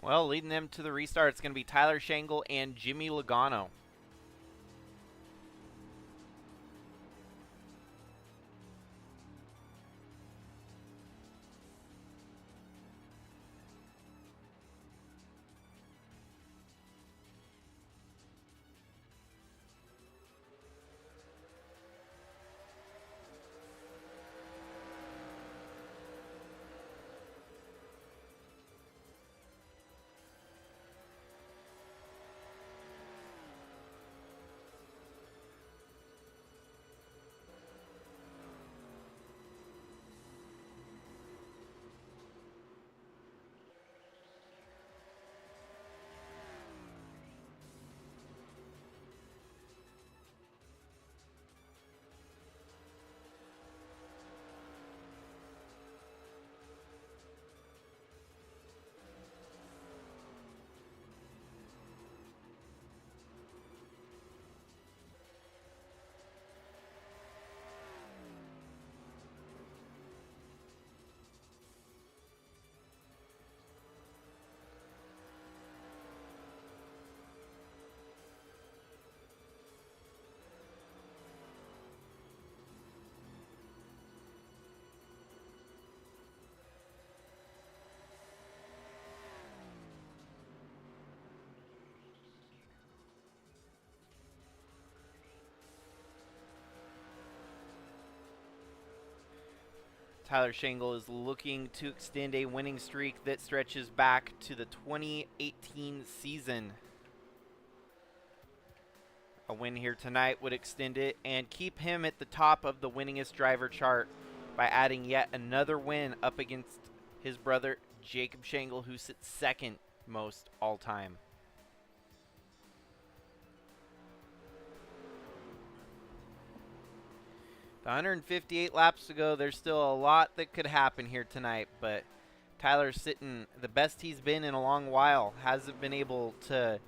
Well, leading them to the restart, it's going to be Tyler Shangle and Jimmy Logano. Tyler Shangle is looking to extend a winning streak that stretches back to the 2018 season. A win here tonight would extend it and keep him at the top of the winningest driver chart by adding yet another win up against his brother Jacob Shangle, who sits second most all time. The 158 laps to go. There's still a lot that could happen here tonight, but Tyler's sitting the best he's been in a long while. Hasn't been able to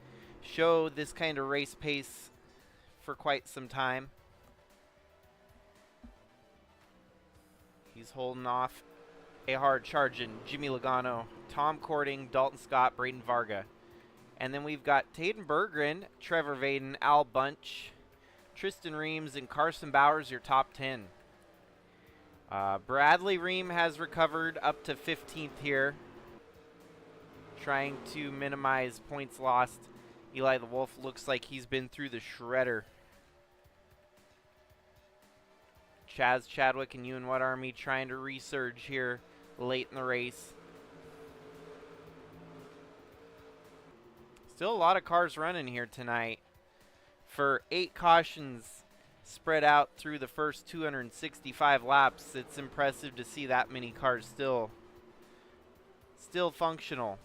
show this kind of race pace for quite some time. He's holding off a hard charging Jimmy Logano, Tom Cording, Dalton Scott, Braden Varga. And then we've got Taden Berggren, Trevor Vaden, Al Bunch, Tristan Reams, and Carson Bowers, your top 10. Bradley Reim has recovered up to 15th here, trying to minimize points lost. Eli the Wolf looks like he's been through the shredder. Chaz Chadwick and Ewan What Army trying to resurge here late in the race. Still a lot of cars running here tonight. For 8 cautions spread out through the first 265 laps, it's impressive to see that many cars still functional.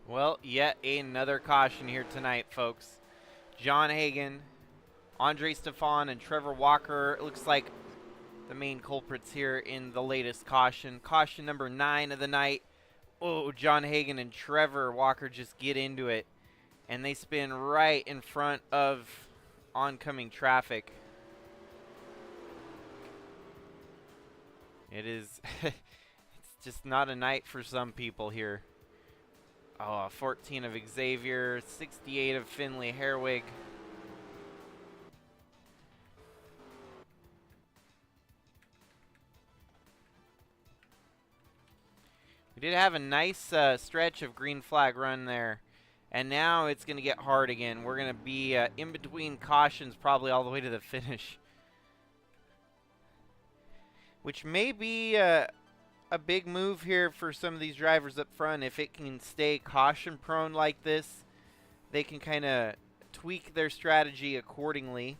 Well, yet another caution here tonight, folks. John Hagan, Andre Stefan, and Trevor Walker. It looks like the main culprits here in the latest caution. Caution number 9 of the night. Oh, John Hagan and Trevor Walker just get into it, and they spin right in front of oncoming traffic. It is it's just not a night for some people here. Oh, 14 of Xavier, 68 of Finley Herwig. We did have a nice stretch of green flag run there, and now it's going to get hard again. We're going to be in between cautions probably all the way to the finish, which may be a big move here for some of these drivers up front. If it can stay caution prone like this, they can kind of tweak their strategy accordingly.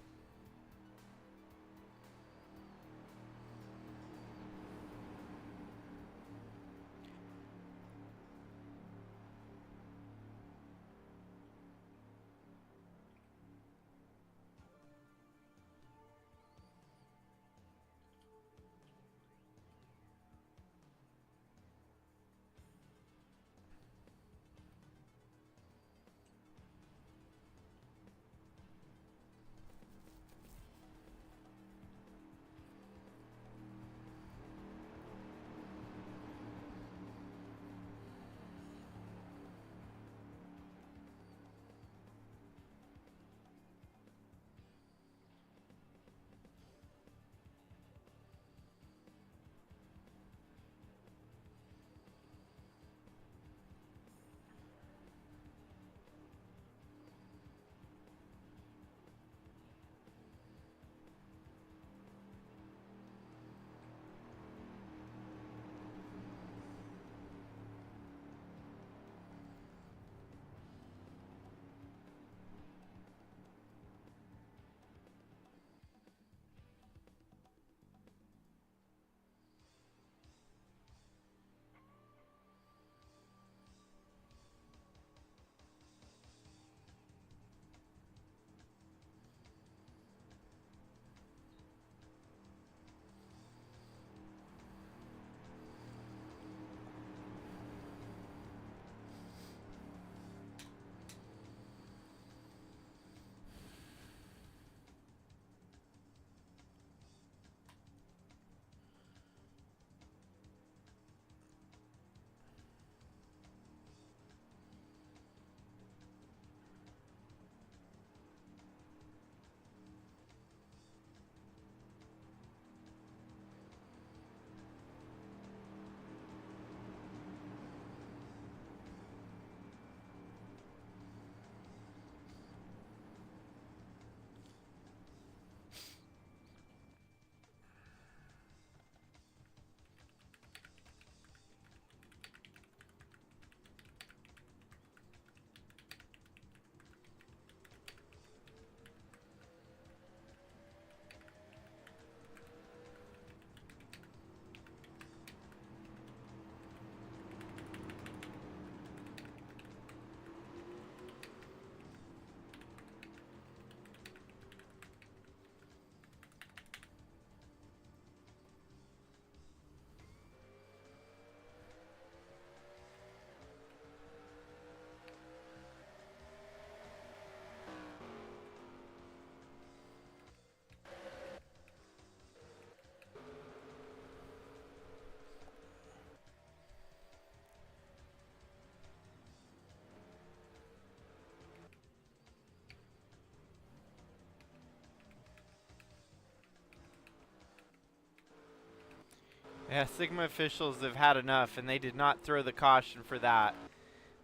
Yeah, Sigma officials have had enough, and they did not throw the caution for that.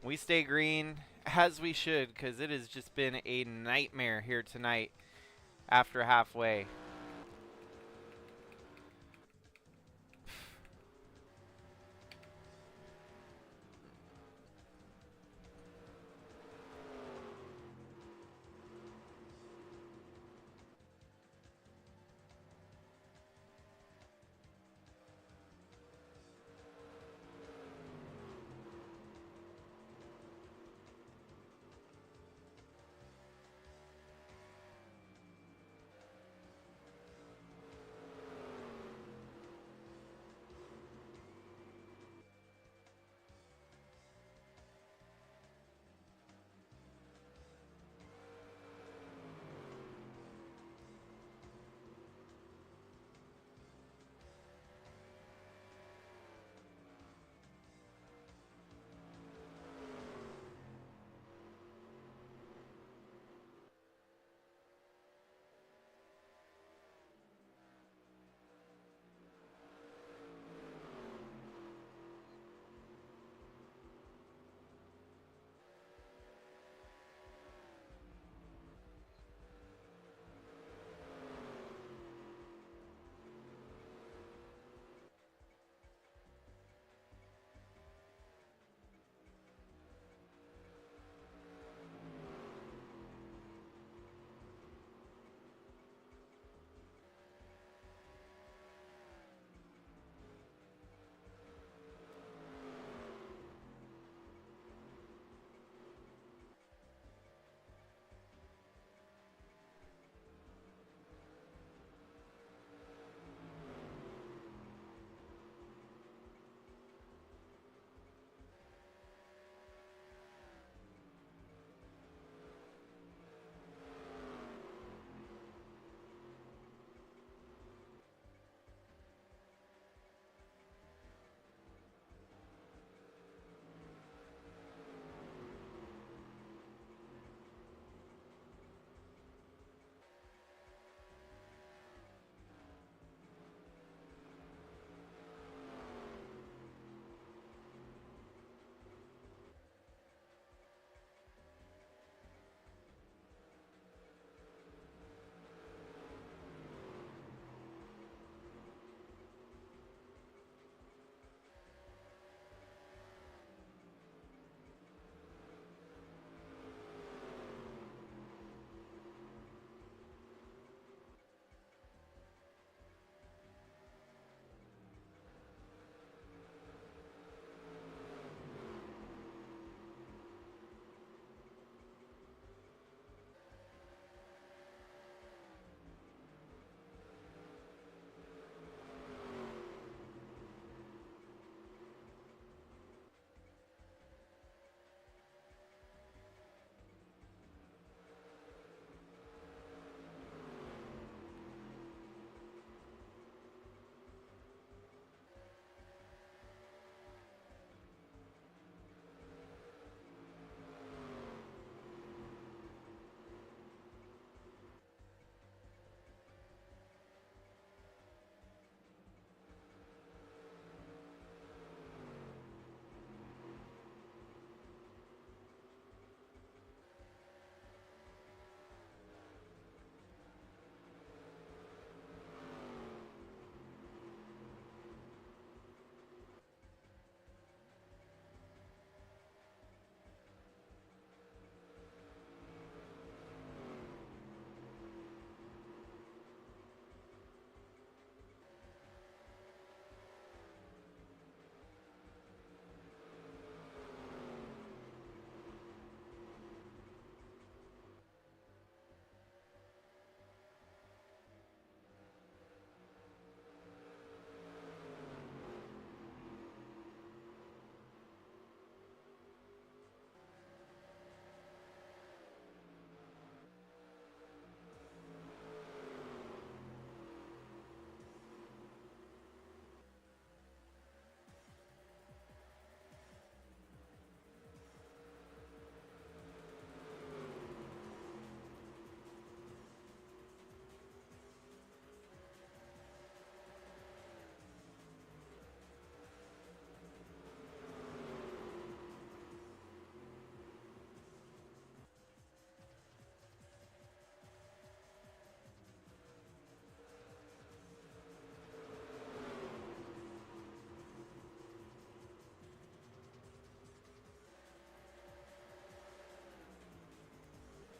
We stay green, as we should, because it has just been a nightmare here tonight after halfway.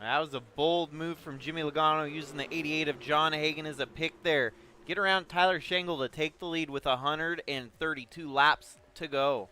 That was a bold move from Jimmy Logano, using the 88 of John Hagan as a pick there. Get around Tyler Schengle to take the lead with 132 laps to go.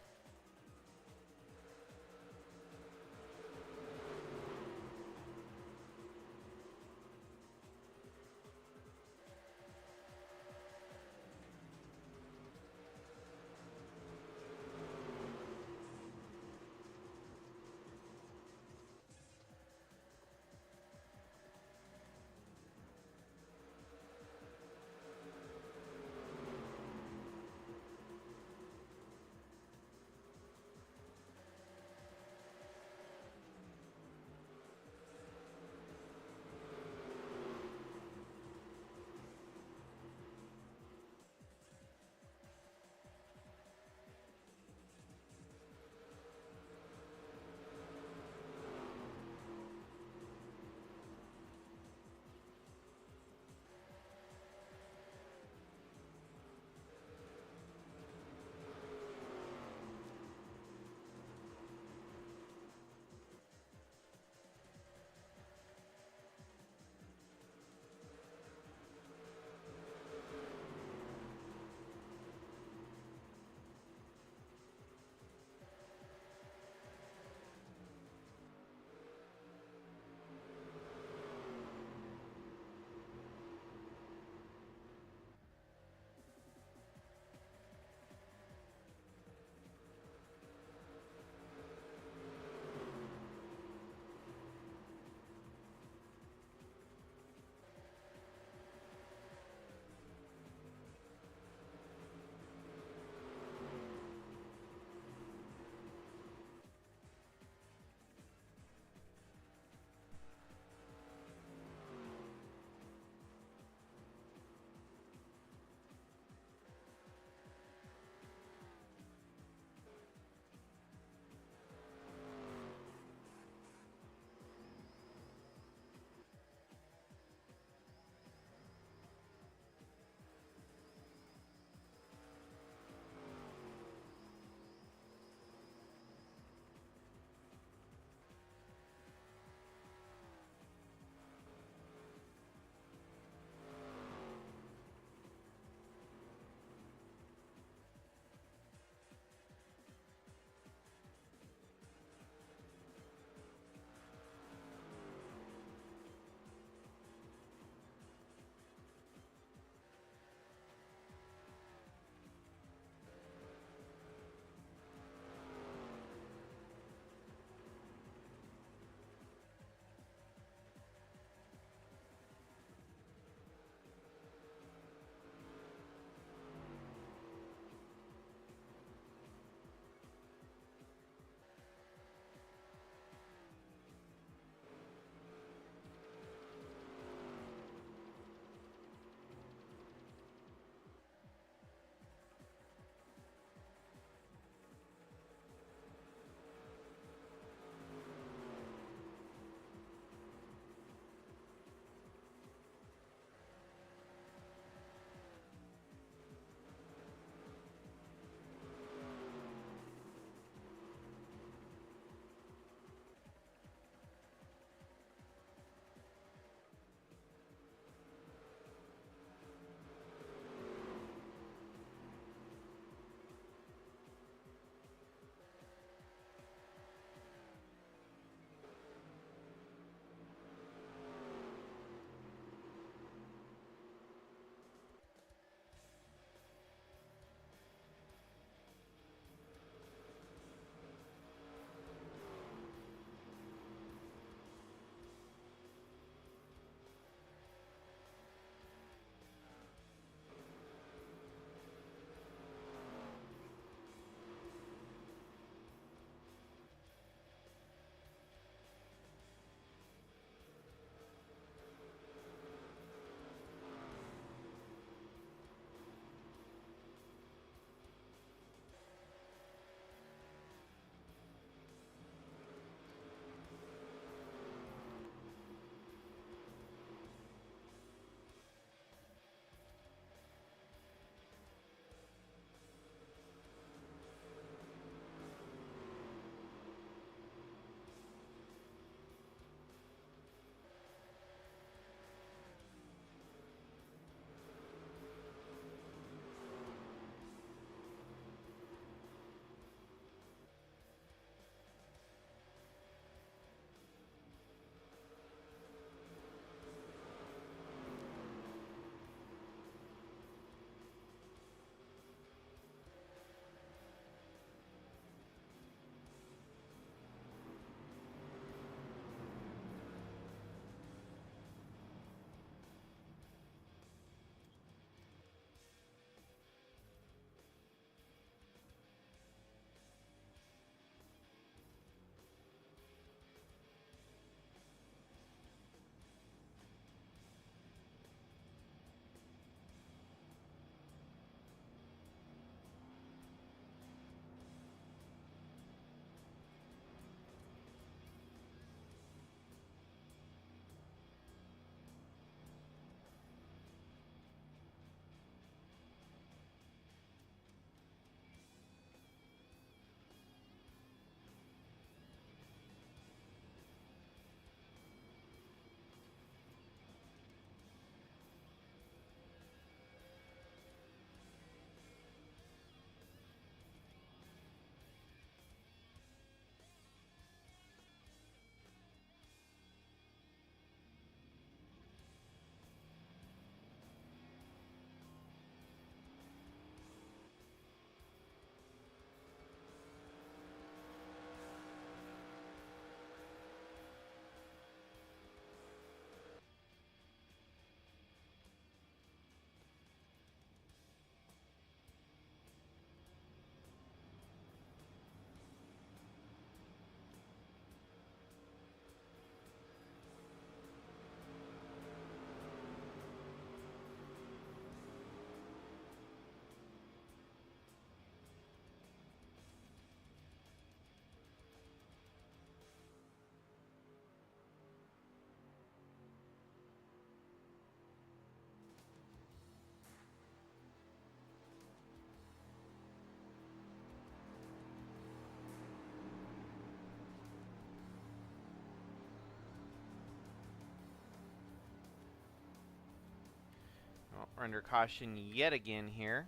We're under caution yet again here.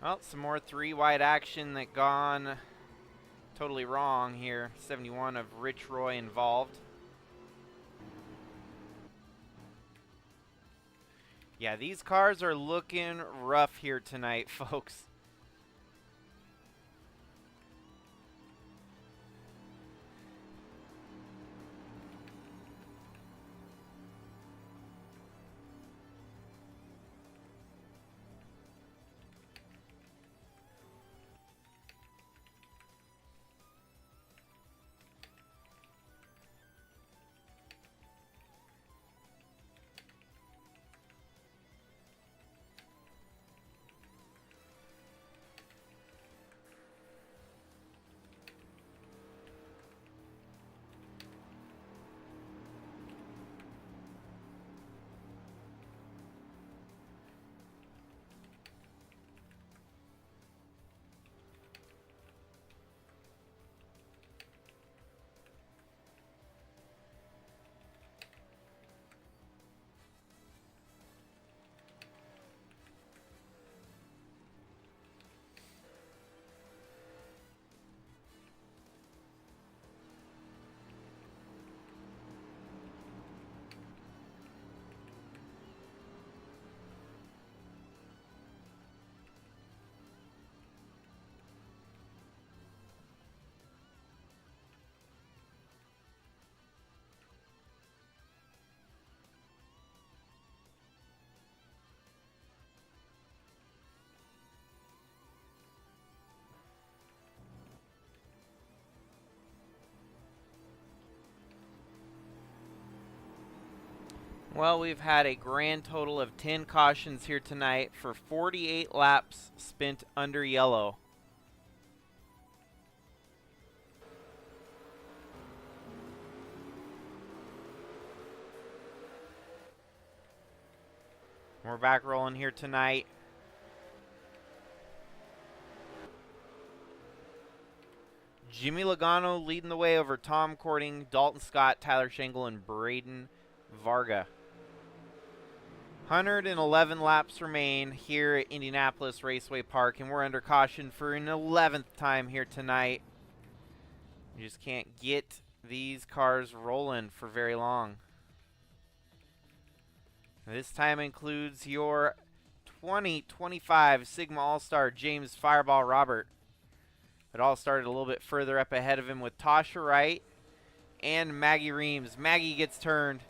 Well, some more 3 wide action that gone totally wrong here. 71 of Rich Roy involved. Yeah, these cars are looking rough here tonight, folks. Well, we've had a grand total of 10 cautions here tonight for 48 laps spent under yellow. We're back rolling here tonight. Jimmy Logano leading the way over Tom Cording, Dalton Scott, Tyler Shangle, and Braden Varga. 111 laps remain here at Indianapolis Raceway Park, and we're under caution for an 11th time here tonight. You just can't get these cars rolling for very long. This time includes your 2025 Sigma All-Star James Fireball Robert. It all started a little bit further up ahead of him with Tasha Wright and Maggie Reams. Maggie gets turned.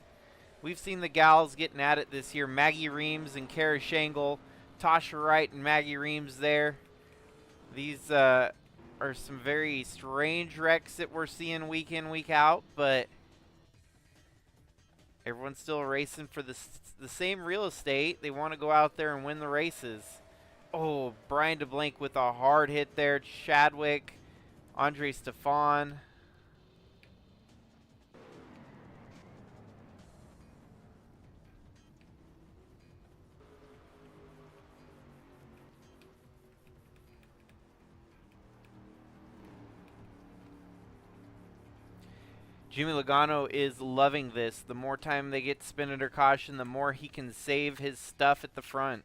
We've seen the gals getting at it this year. Maggie Reams and Kara Shangle, Tasha Wright and Maggie Reams there. These are some very strange wrecks that we're seeing week in, week out, but everyone's still racing for the same real estate. They want to go out there and win the races. Oh, Brian DeBlank with a hard hit there. Chadwick, Andre Stefan. Jimmy Logano is loving this. The more time they get to spin under caution, the more he can save his stuff at the front.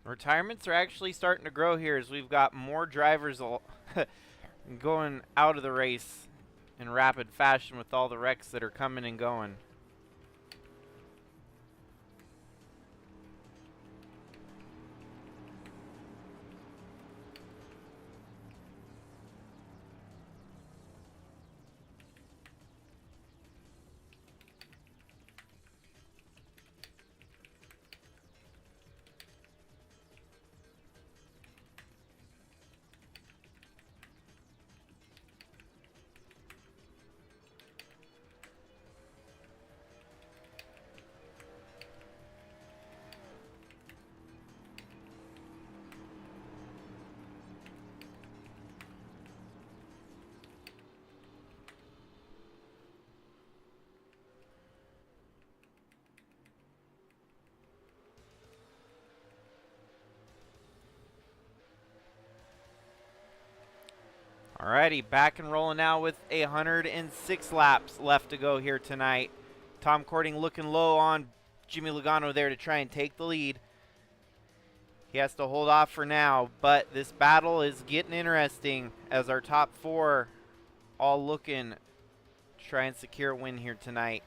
Retirements are actually starting to grow here as we've got more drivers going out of the race in rapid fashion with all the wrecks that are coming and going. Alrighty, back and rolling now with 106 laps left to go here tonight. Tom Cording looking low on Jimmy Logano there to try and take the lead. He has to hold off for now, but this battle is getting interesting as our top four all looking to try and secure a win here tonight.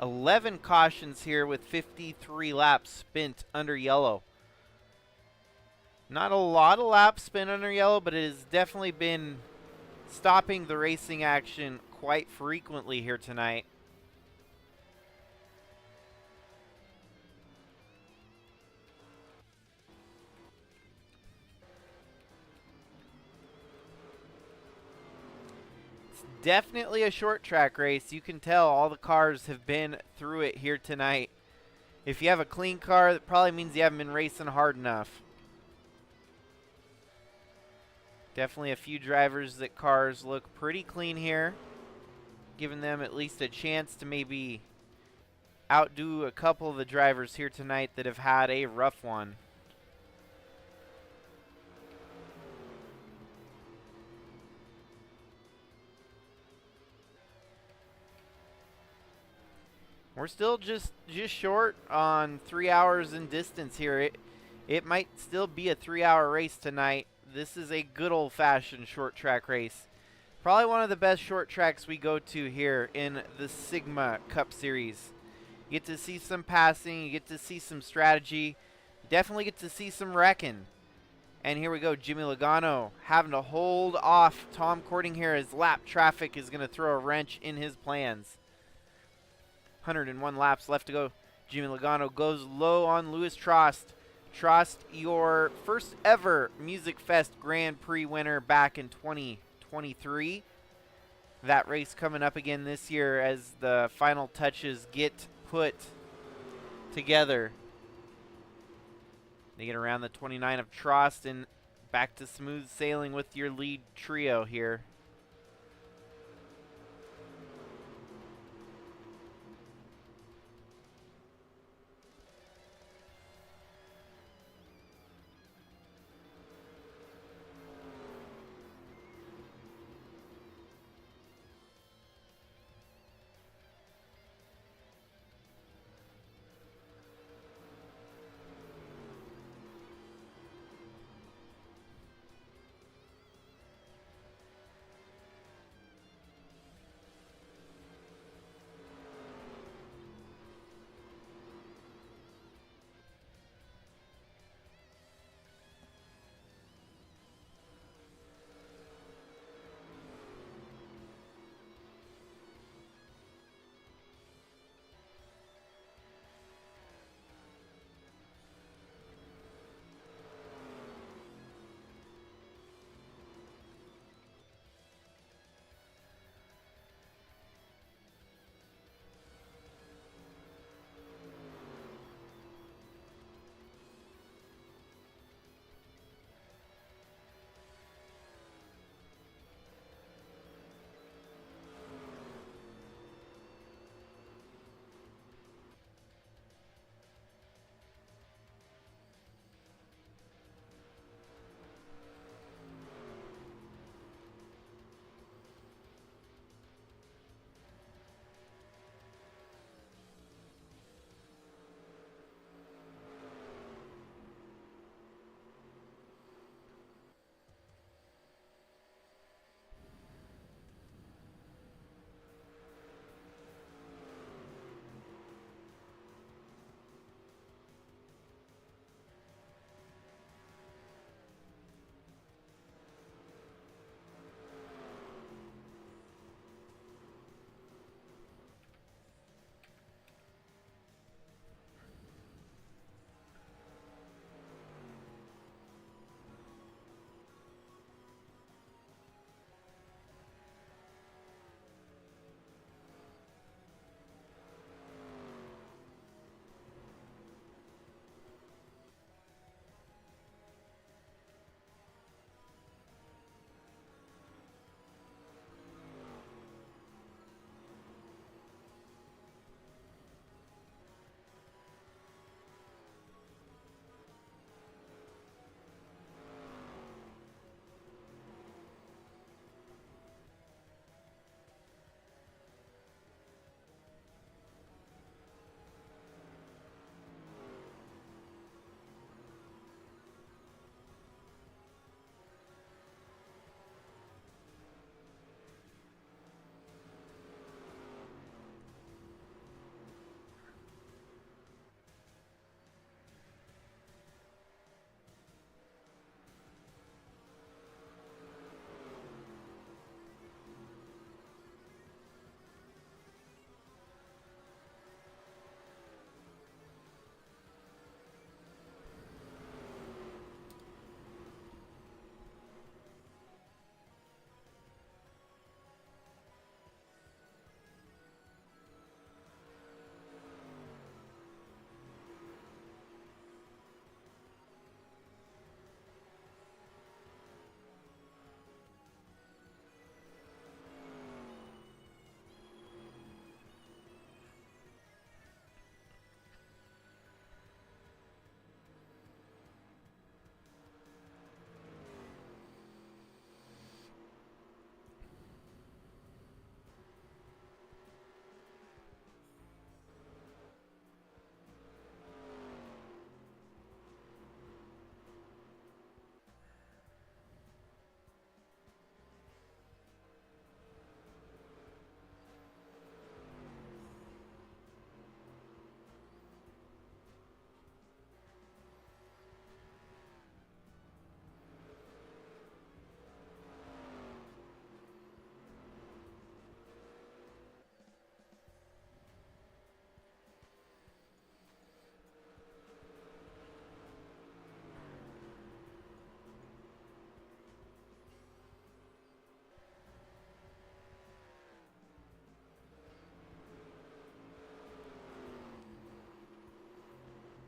11 cautions here with 53 laps spent under yellow. Not a lot of laps spent under yellow, but it has definitely been stopping the racing action quite frequently here tonight. It's definitely a short track race. You can tell all the cars have been through it here tonight. If you have a clean car, that probably means you haven't been racing hard enough. Definitely a few drivers that cars look pretty clean here, giving them at least a chance to maybe outdo a couple of the drivers here tonight that have had a rough one. We're still just short on 3 hours in distance here. It might still be a 3-hour race tonight. This is a good old-fashioned short track race. Probably one of the best short tracks we go to here in the Sigma Cup Series. You get to see some passing, you get to see some strategy, you definitely get to see some wrecking. And here we go, Jimmy Logano having to hold off Tom Cording here as lap traffic is going to throw a wrench in his plans. 101 laps left to go. Jimmy Logano goes low on Louis Trost. Trost, your first ever Music Fest Grand Prix winner back in 2023. That race coming up again this year as the final touches get put together. They get around the 29 of Trost and back to smooth sailing with your lead trio here.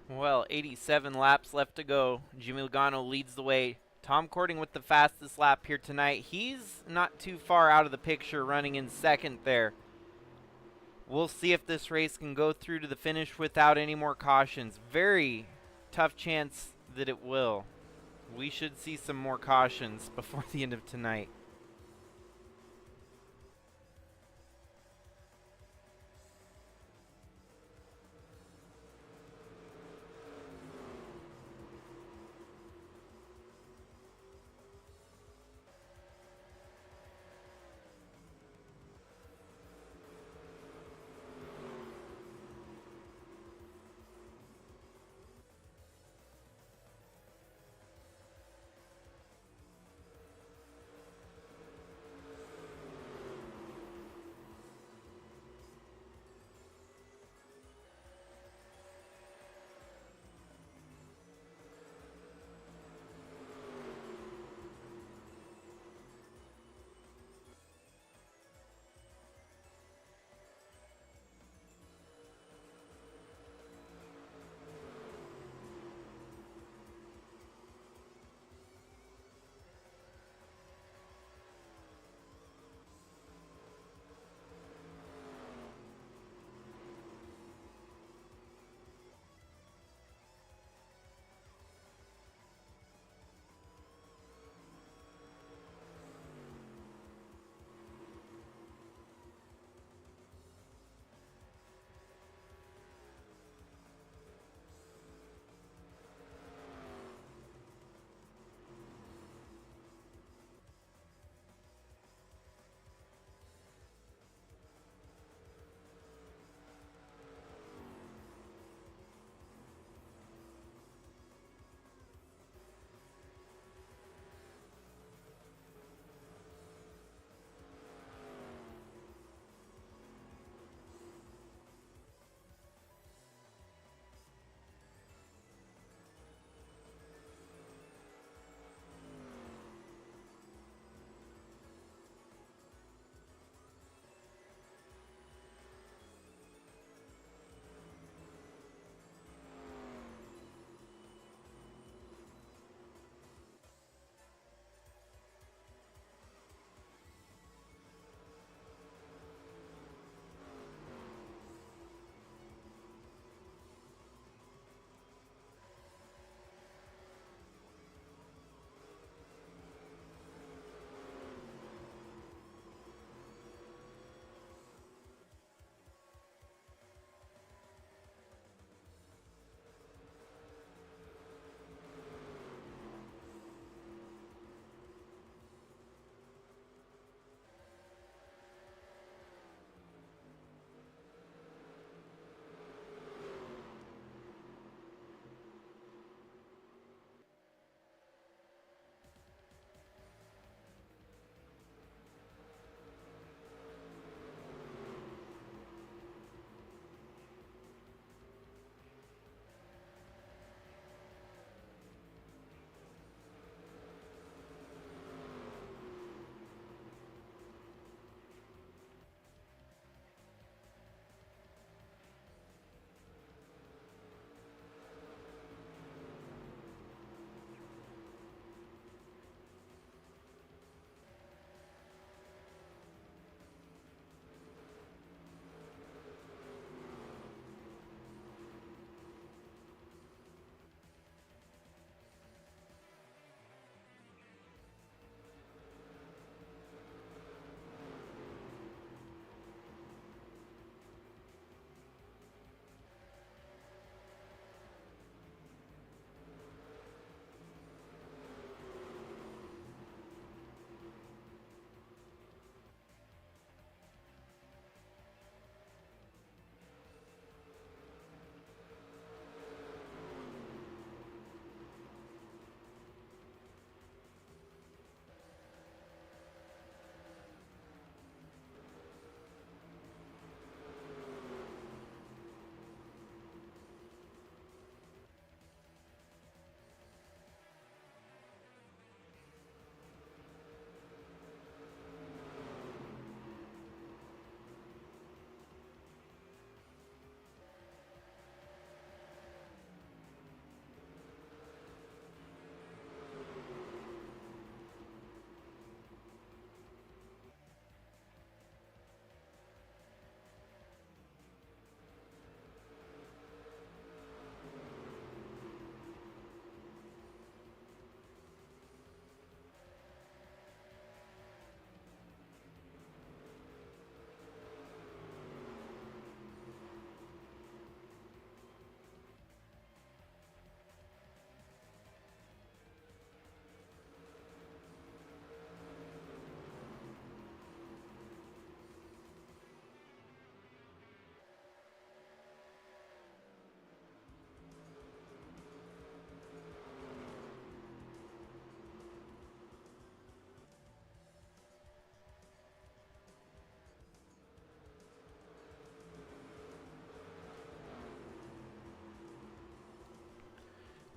Well, 87 laps left to go. Jimmy Logano leads the way. Tom Cording with the fastest lap here tonight. He's not too far out of the picture, running in second there. We'll see if this race can go through to the finish without any more cautions. Very tough chance that it will. We should see some more cautions before the end of tonight.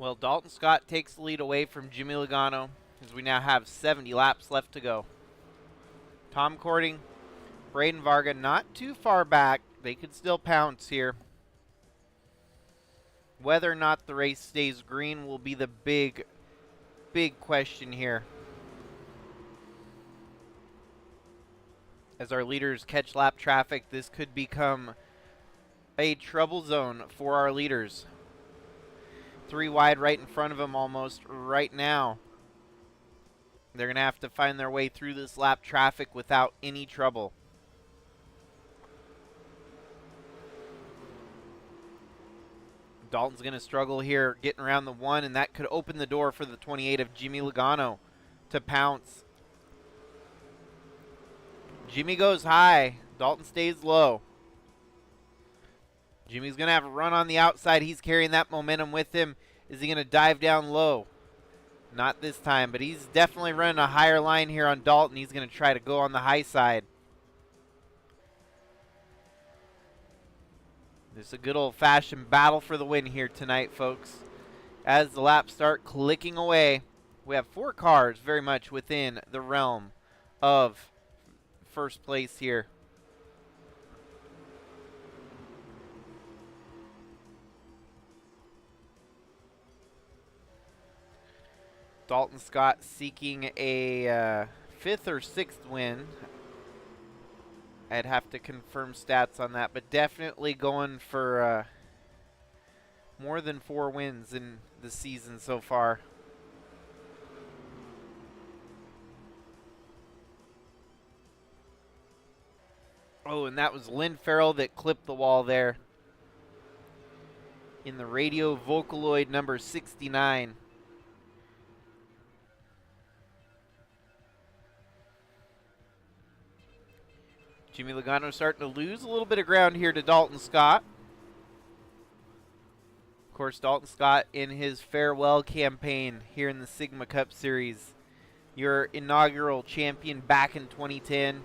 Well, Dalton Scott takes the lead away from Jimmy Logano as we now have 70 laps left to go. Tom Cording, Braden Varga not too far back. They could still pounce here. Whether or not the race stays green will be the big question here. As our leaders catch lap traffic, this could become a trouble zone for our leaders. 3 wide right in front of them almost right now. They're going to have to find their way through this lap traffic without any trouble. Dalton's going to struggle here getting around the 1, and that could open the door for the 28 of Jimmy Logano to pounce. Jimmy goes high. Dalton stays low. Jimmy's going to have a run on the outside. He's carrying that momentum with him. Is he going to dive down low? Not this time, but he's definitely running a higher line here on Dalton. He's going to try to go on the high side. This is a good old-fashioned battle for the win here tonight, folks. As the laps start clicking away, we have 4 cars very much within the realm of first place here. Dalton Scott seeking a 5th or 6th win. I'd have to confirm stats on that, but definitely going for more than 4 wins in the season so far. Oh, and that was Lynn Farrell that clipped the wall there in the radio Vocaloid number 69. Jimmy Logano starting to lose a little bit of ground here to Dalton Scott. Of course, Dalton Scott in his farewell campaign here in the Sigma Cup Series. Your inaugural champion back in 2010.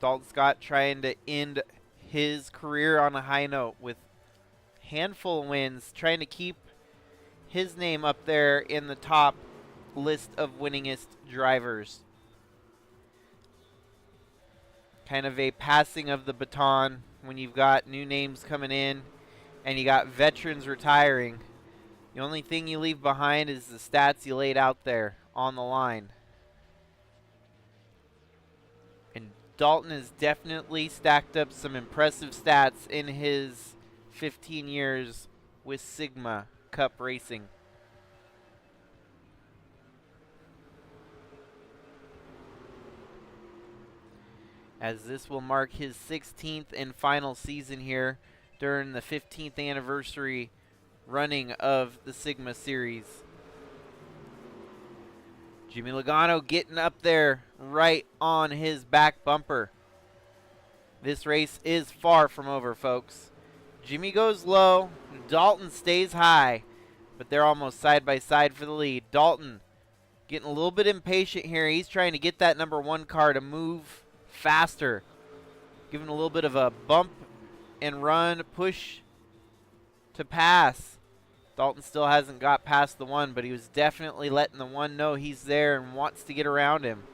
Dalton Scott trying to end his career on a high note with a handful of wins, trying to keep his name up there in the top list of winningest drivers. Kind of a passing of the baton when you've got new names coming in and you got veterans retiring. The only thing you leave behind is the stats you laid out there on the line. And Dalton has definitely stacked up some impressive stats in his 15 years with Sigma Cup Racing. As this will mark his 16th and final season here during the 15th anniversary running of the Sigma Series. Jimmy Logano getting up there right on his back bumper. This race is far from over, folks. Jimmy goes low, Dalton stays high, but they're almost side by side for the lead. Dalton getting a little bit impatient here. He's trying to get that number 1 car to move faster, giving a little bit of a bump and run push to pass. Dalton still hasn't got past the 1, but he was definitely letting the 1 know he's there and wants to get around him.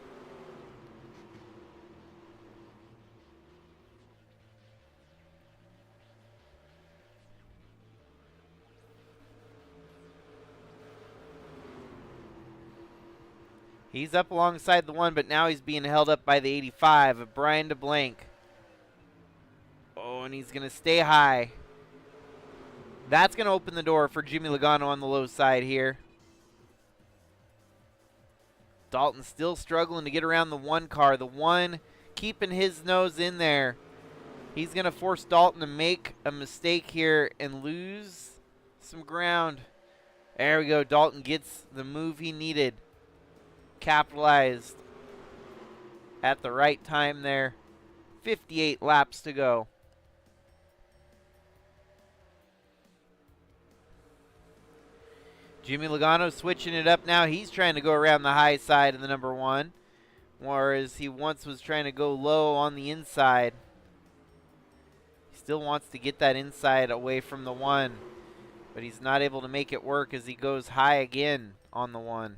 He's up alongside the 1, but now he's being held up by the 85 of Brian DeBlanc. Oh, and he's going to stay high. That's going to open the door for Jimmy Logano on the low side here. Dalton still struggling to get around the 1 car. The 1 keeping his nose in there. He's going to force Dalton to make a mistake here and lose some ground. There we go. Dalton gets the move he needed. Capitalized at the right time there. 58 laps to go. Jimmy Logano switching it up now. He's trying to go around the high side of the number 1, whereas he once was trying to go low on the inside. He still wants to get that inside away from the 1. but he's not able to make it work as he goes high again on the one.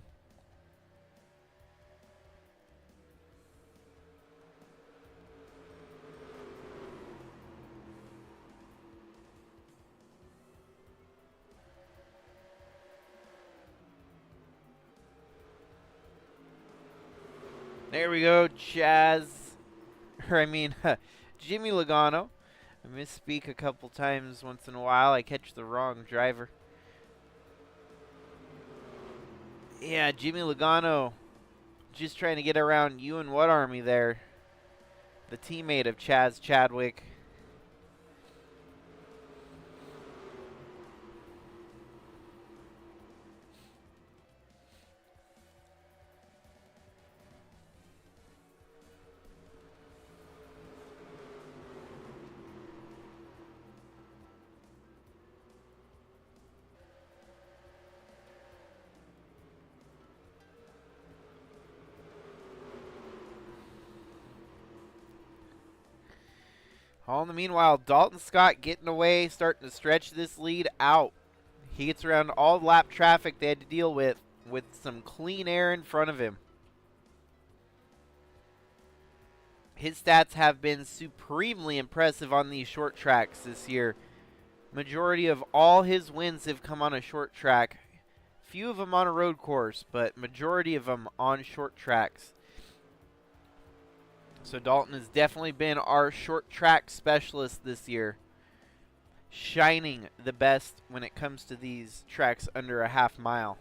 There we go, Jimmy Logano. I misspeak a couple times once in a while. I catch the wrong driver. Yeah, Jimmy Logano just trying to get around you and what army there. The teammate of Chaz Chadwick. All in the meanwhile, Dalton Scott getting away, starting to stretch this lead out. He gets around all the lap traffic they had to deal with some clean air in front of him. His stats have been supremely impressive on these short tracks this year. Majority of all his wins have come on a short track. Few of them on a road course, but majority of them on short tracks. So Dalton has definitely been our short track specialist this year. Shining the best when it comes to these tracks under a half mile.